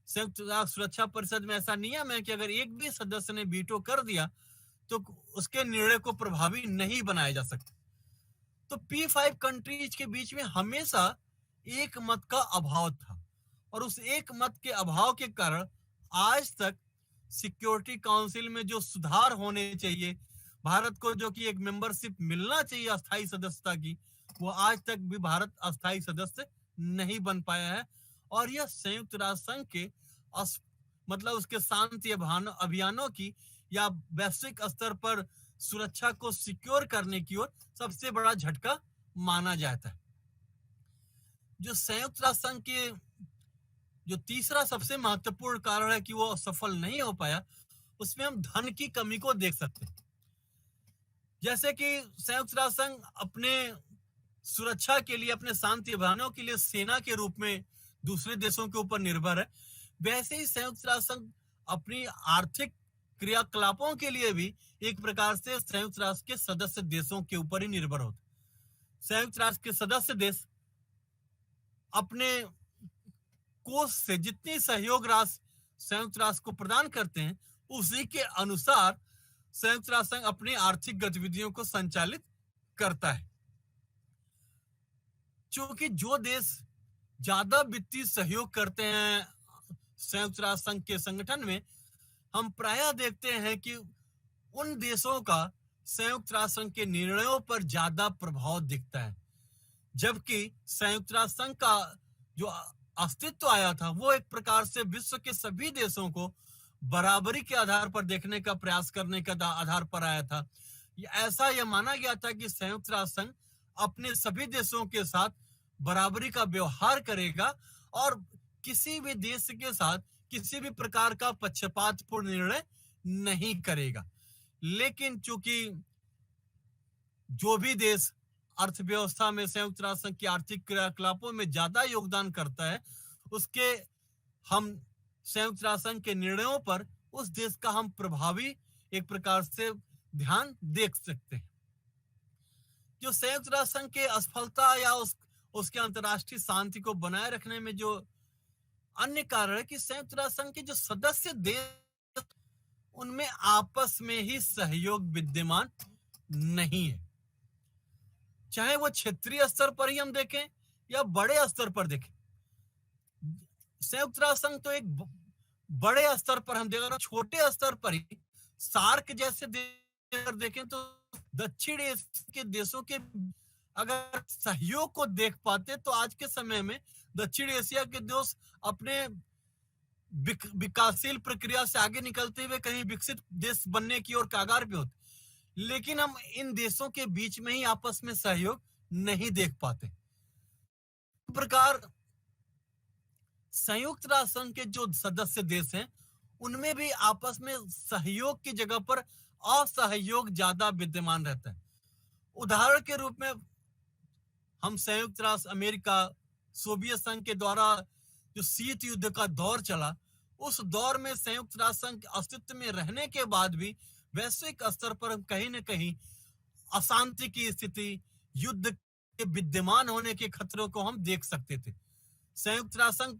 संयुक्त राष्ट्र सुरक्षा परिषद में ऐसा नियम है कि अगर एक भी सदस्य ने वीटो कर दिया तो उसके निर्णय को प्रभावी नहीं बनाया जा सकता। तो P5 कंट्रीज के बीच में हमेशा एक मत का अभाव था और उस एक मत के अभाव के कारण आज तक सिक्योरिटी काउंसिल में जो सुधार होने चाहिए, भारत को जो कि एक मेंबरशिप मिलना चाहिए अस्थायी सदस्यता की, वो आज तक भी भारत अस्थायी सदस्य नहीं बन पाया है। और यह संयुक्त राष्ट्र संघ के मतलब उसके शांति अभियानों की या वैश्विक स्तर पर सुरक्षा को सिक्योर करने की ओर सबसे बड़ा झटका माना जाता है। जो संयुक्त राष्ट्र संघ के जो तीसरा सबसे महत्वपूर्ण कारण है कि वो सफल नहीं हो पाया, उसमें हम धन की कमी को देख सकते हैं। जैसे कि संयुक्त राष्ट्र संघ अपने सुरक्षा के लिए, अपने शांति अभियानों के लिए सेना के रूप में दूसरे देशों के ऊपर निर्भर है, वैसे ही संयुक्त राष्ट्र संघ अपनी आर्थिक क्रियाकलापों के लिए भी एक प्रकार से संयुक्त राष्ट्र के सदस्य देशों के ऊपर ही निर्भर होते। संयुक्त राष्ट्र के सदस्य देश अपने कोष से जितनी सहयोग राशि संयुक्त राष्ट्र को प्रदान करते हैं, उसी के अनुसार संयुक्त राष्ट्र संघ अपनी आर्थिक गतिविधियों को संचालित करता है। क्योंकि जो देश ज्यादा वित्तीय सहयोग करते हैं संयुक्त राष्ट्र संघ के संगठन में, हम प्रायः देखते हैं कि उन देशों का संयुक्त राष्ट्र संघ के निर्णयों पर ज्यादा प्रभाव दिखता है। जबकि संयुक्त राष्ट्र संघ का जो अस्तित्व आया था, वो एक प्रकार से विश्व के सभी देशों को बराबरी के आधार पर देखने का प्रयास करने का आधार पर आया था। ऐसा यह माना गया था कि संयुक्त राष्ट्र संघ अपने सभी देशों के साथ बराबरी का व्यवहार करेगा और किसी भी देश के साथ किसी भी प्रकार का पक्षपातपूर्ण निर्णय नहीं करेगा। लेकिन चूंकि जो भी देश अर्थव्यवस्था में संयुक्त राष्ट्र संघ की आर्थिक क्रियाकलापों में ज्यादा योगदान करता है, उसके हम संयुक्त राष्ट्र संघ के निर्णयों पर उस देश का हम प्रभावी एक प्रकार से ध्यान देख सकते हैं। जो संयुक्त राष्ट्र संघ के असफलता या उसके अंतर्राष्ट्रीय शांति को बनाए रखने में जो अन्य कारण है कि संयुक्त राष्ट्र संघ के जो सदस्य देश, उनमें आपस में ही सहयोग विद्यमान नहीं है। चाहे वो क्षेत्रीय स्तर पर ही हम देखें या बड़े स्तर पर देखें। संयुक्त राष्ट्र संघ तो एक बड़े स्तर पर हम देखें, छोटे स्तर पर ही सार्क जैसे देश देखें तो दक्षिण एशिया के देशों के अगर सहयोग को देख पाते तो आज के समय में दक्षिण एशिया के देश अपने विकासशील प्रक्रिया से आगे निकलते हुए कहीं विकसित देश बनने की ओर कगार पे होते, लेकिन हम इन देशों के बीच में ही आपस में सहयोग नहीं देख पाते। इस प्रकार संयुक्त राष्ट्र संघ के जो सदस्य देश हैं, उनमें भी आपस में सहयोग की जगह पर असहयोग ज्यादा विद्यमान रहता है। उदाहरण के रूप में हम संयुक्त राष्ट्र अमेरिका, सोवियत संघ के द्वारा जो शीत युद्ध का दौर चला, उस दौर में संयुक्त राष्ट्र संघ अस्तित्व में रहने के बाद भी वैश्विक स्तर पर हम कहीं न कहीं अशांति की स्थिति, युद्ध के विद्यमान होने के खतरों को हम देख सकते थे। संयुक्त राष्ट्र संघ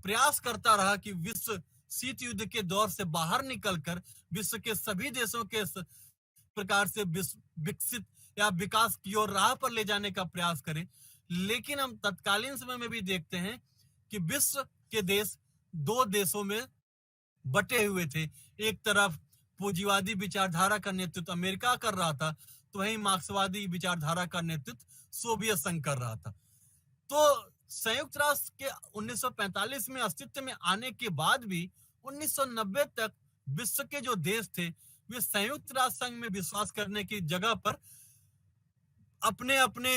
प्रयास करता रहा कि विश्व शीत युद्ध के दौर से बाहर निकलकर विश्व के सभी देशों के प्रकार से विकसित या विकास की ओर राह पर ले जाने का प्रयास करें। लेकिन हम तत्कालीन समय में भी देखते हैं कि विश्व के देश दो देशों में बटे हुए थे। एक तरफ पूंजीवादी विचारधारा का नेतृत्व अमेरिका कर रहा था, तो वहीं मार्क्सवादी विचारधारा का नेतृत्व सोवियत संघ कर रहा था। तो संयुक्त राष्ट्र के 1945 में अस्तित्व में आने के बाद भी 1990 तक विश्व के जो देश थे, वे संयुक्त राष्ट्र संघ में विश्वास करने की जगह पर अपने अपने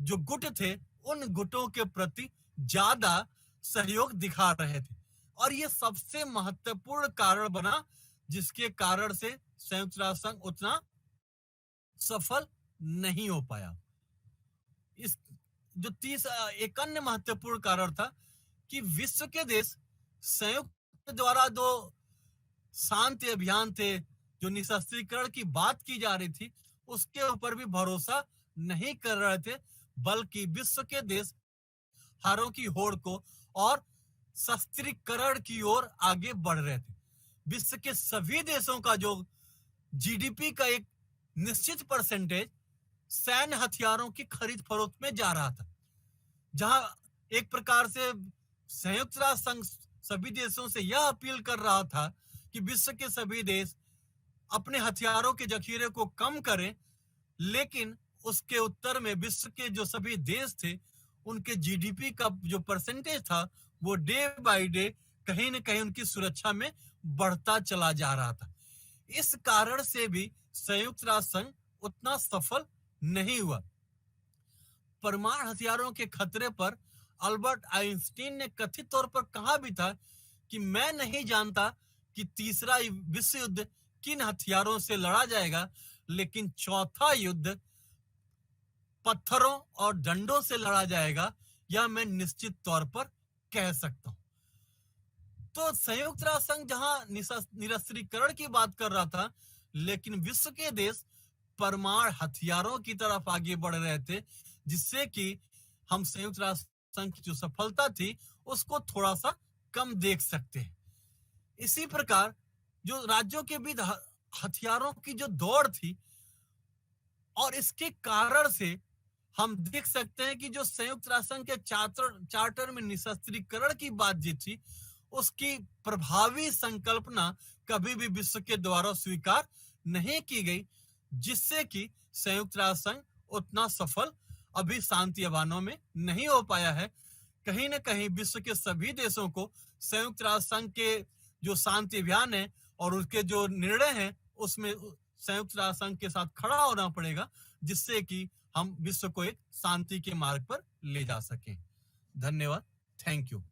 जो गुट थे, उन गुटों के प्रति ज्यादा सहयोग दिखा रहे थे। और ये सबसे महत्वपूर्ण कारण बना जिसके कारण से संयुक्त राष्ट्र संघ उतना सफल नहीं हो पाया। इस जो एक अन्य महत्वपूर्ण कारण था कि विश्व के देश संयुक्त द्वारा जो शांति अभियान थे, जो निशस्त्रीकरण की बात की जा रही थी, उसके ऊपर भी भरोसा नहीं कर रहे थे, बल्कि विश्व के देश हारों की होड़ को और शस्त्रीकरण की ओर आगे बढ़ रहे थे। विश्व के सभी देशों का जो जीडीपी का एक निश्चित परसेंटेज सैन्य हथियारों की खरीद फरोख्त में जा रहा था, जहां एक प्रकार से संयुक्त राष्ट्र संघ सभी देशों से यह अपील कर रहा था कि विश्व के सभी देश अपने हथियारों के जखीरे को कम करें, लेकिन उसके उत्तर में विश्व के जो सभी देश थे, उनके जीडीपी का जो परसेंटेज था वो डे बाय डे कहीं न कहीं उनकी सुरक्षा में बढ़ता चला जा रहा था। इस कारण से भी संयुक्त राष्ट्र संघ उतना सफल नहीं हुआ। परमाणु हथियारों के खतरे पर अल्बर्ट आइंस्टीन ने कथित तौर पर कहा भी था कि मैं नहीं जानता कि तीसरा विश्व युद्ध किन हथियारों से लड़ा जाएगा, लेकिन चौथा युद्ध पत्थरों और डंडों से लड़ा जाएगा, यह मैं निश्चित तौर पर कह सकता हूं। तो संयुक्त राष्ट्र संघ जहां निरस्त्रीकरण की बात कर रहा था, लेकिन विश्व के देश परमाणु हथियारों की तरफ आगे बढ़ रहे थे, जिससे कि हम संयुक्त राष्ट्र संघ की जो सफलता थी उसको थोड़ा सा कम देख सकते हैं। इसी प्रकार जो राज्यों के बीच हथियारों की जो दौड़ थी, और इसके कारण से हम देख सकते हैं कि जो संयुक्त राष्ट्र संघ के चार्टर में निशस्त्रीकरण की बातचीत थी, उसकी प्रभावी संकल्पना कभी भी विश्व के द्वारा स्वीकार नहीं की गई, जिससे कि संयुक्त राष्ट्र संघ उतना सफल अभी शांति अभियानों में नहीं हो पाया है। कहीं न कहीं विश्व के सभी देशों को संयुक्त राष्ट्र संघ के जो शांति अभियान है और उसके जो निर्णय हैं, उसमें संयुक्त राष्ट्र संघ के साथ खड़ा होना पड़ेगा, जिससे कि हम विश्व को एक शांति के मार्ग पर ले जा सकें। धन्यवाद। Thank you.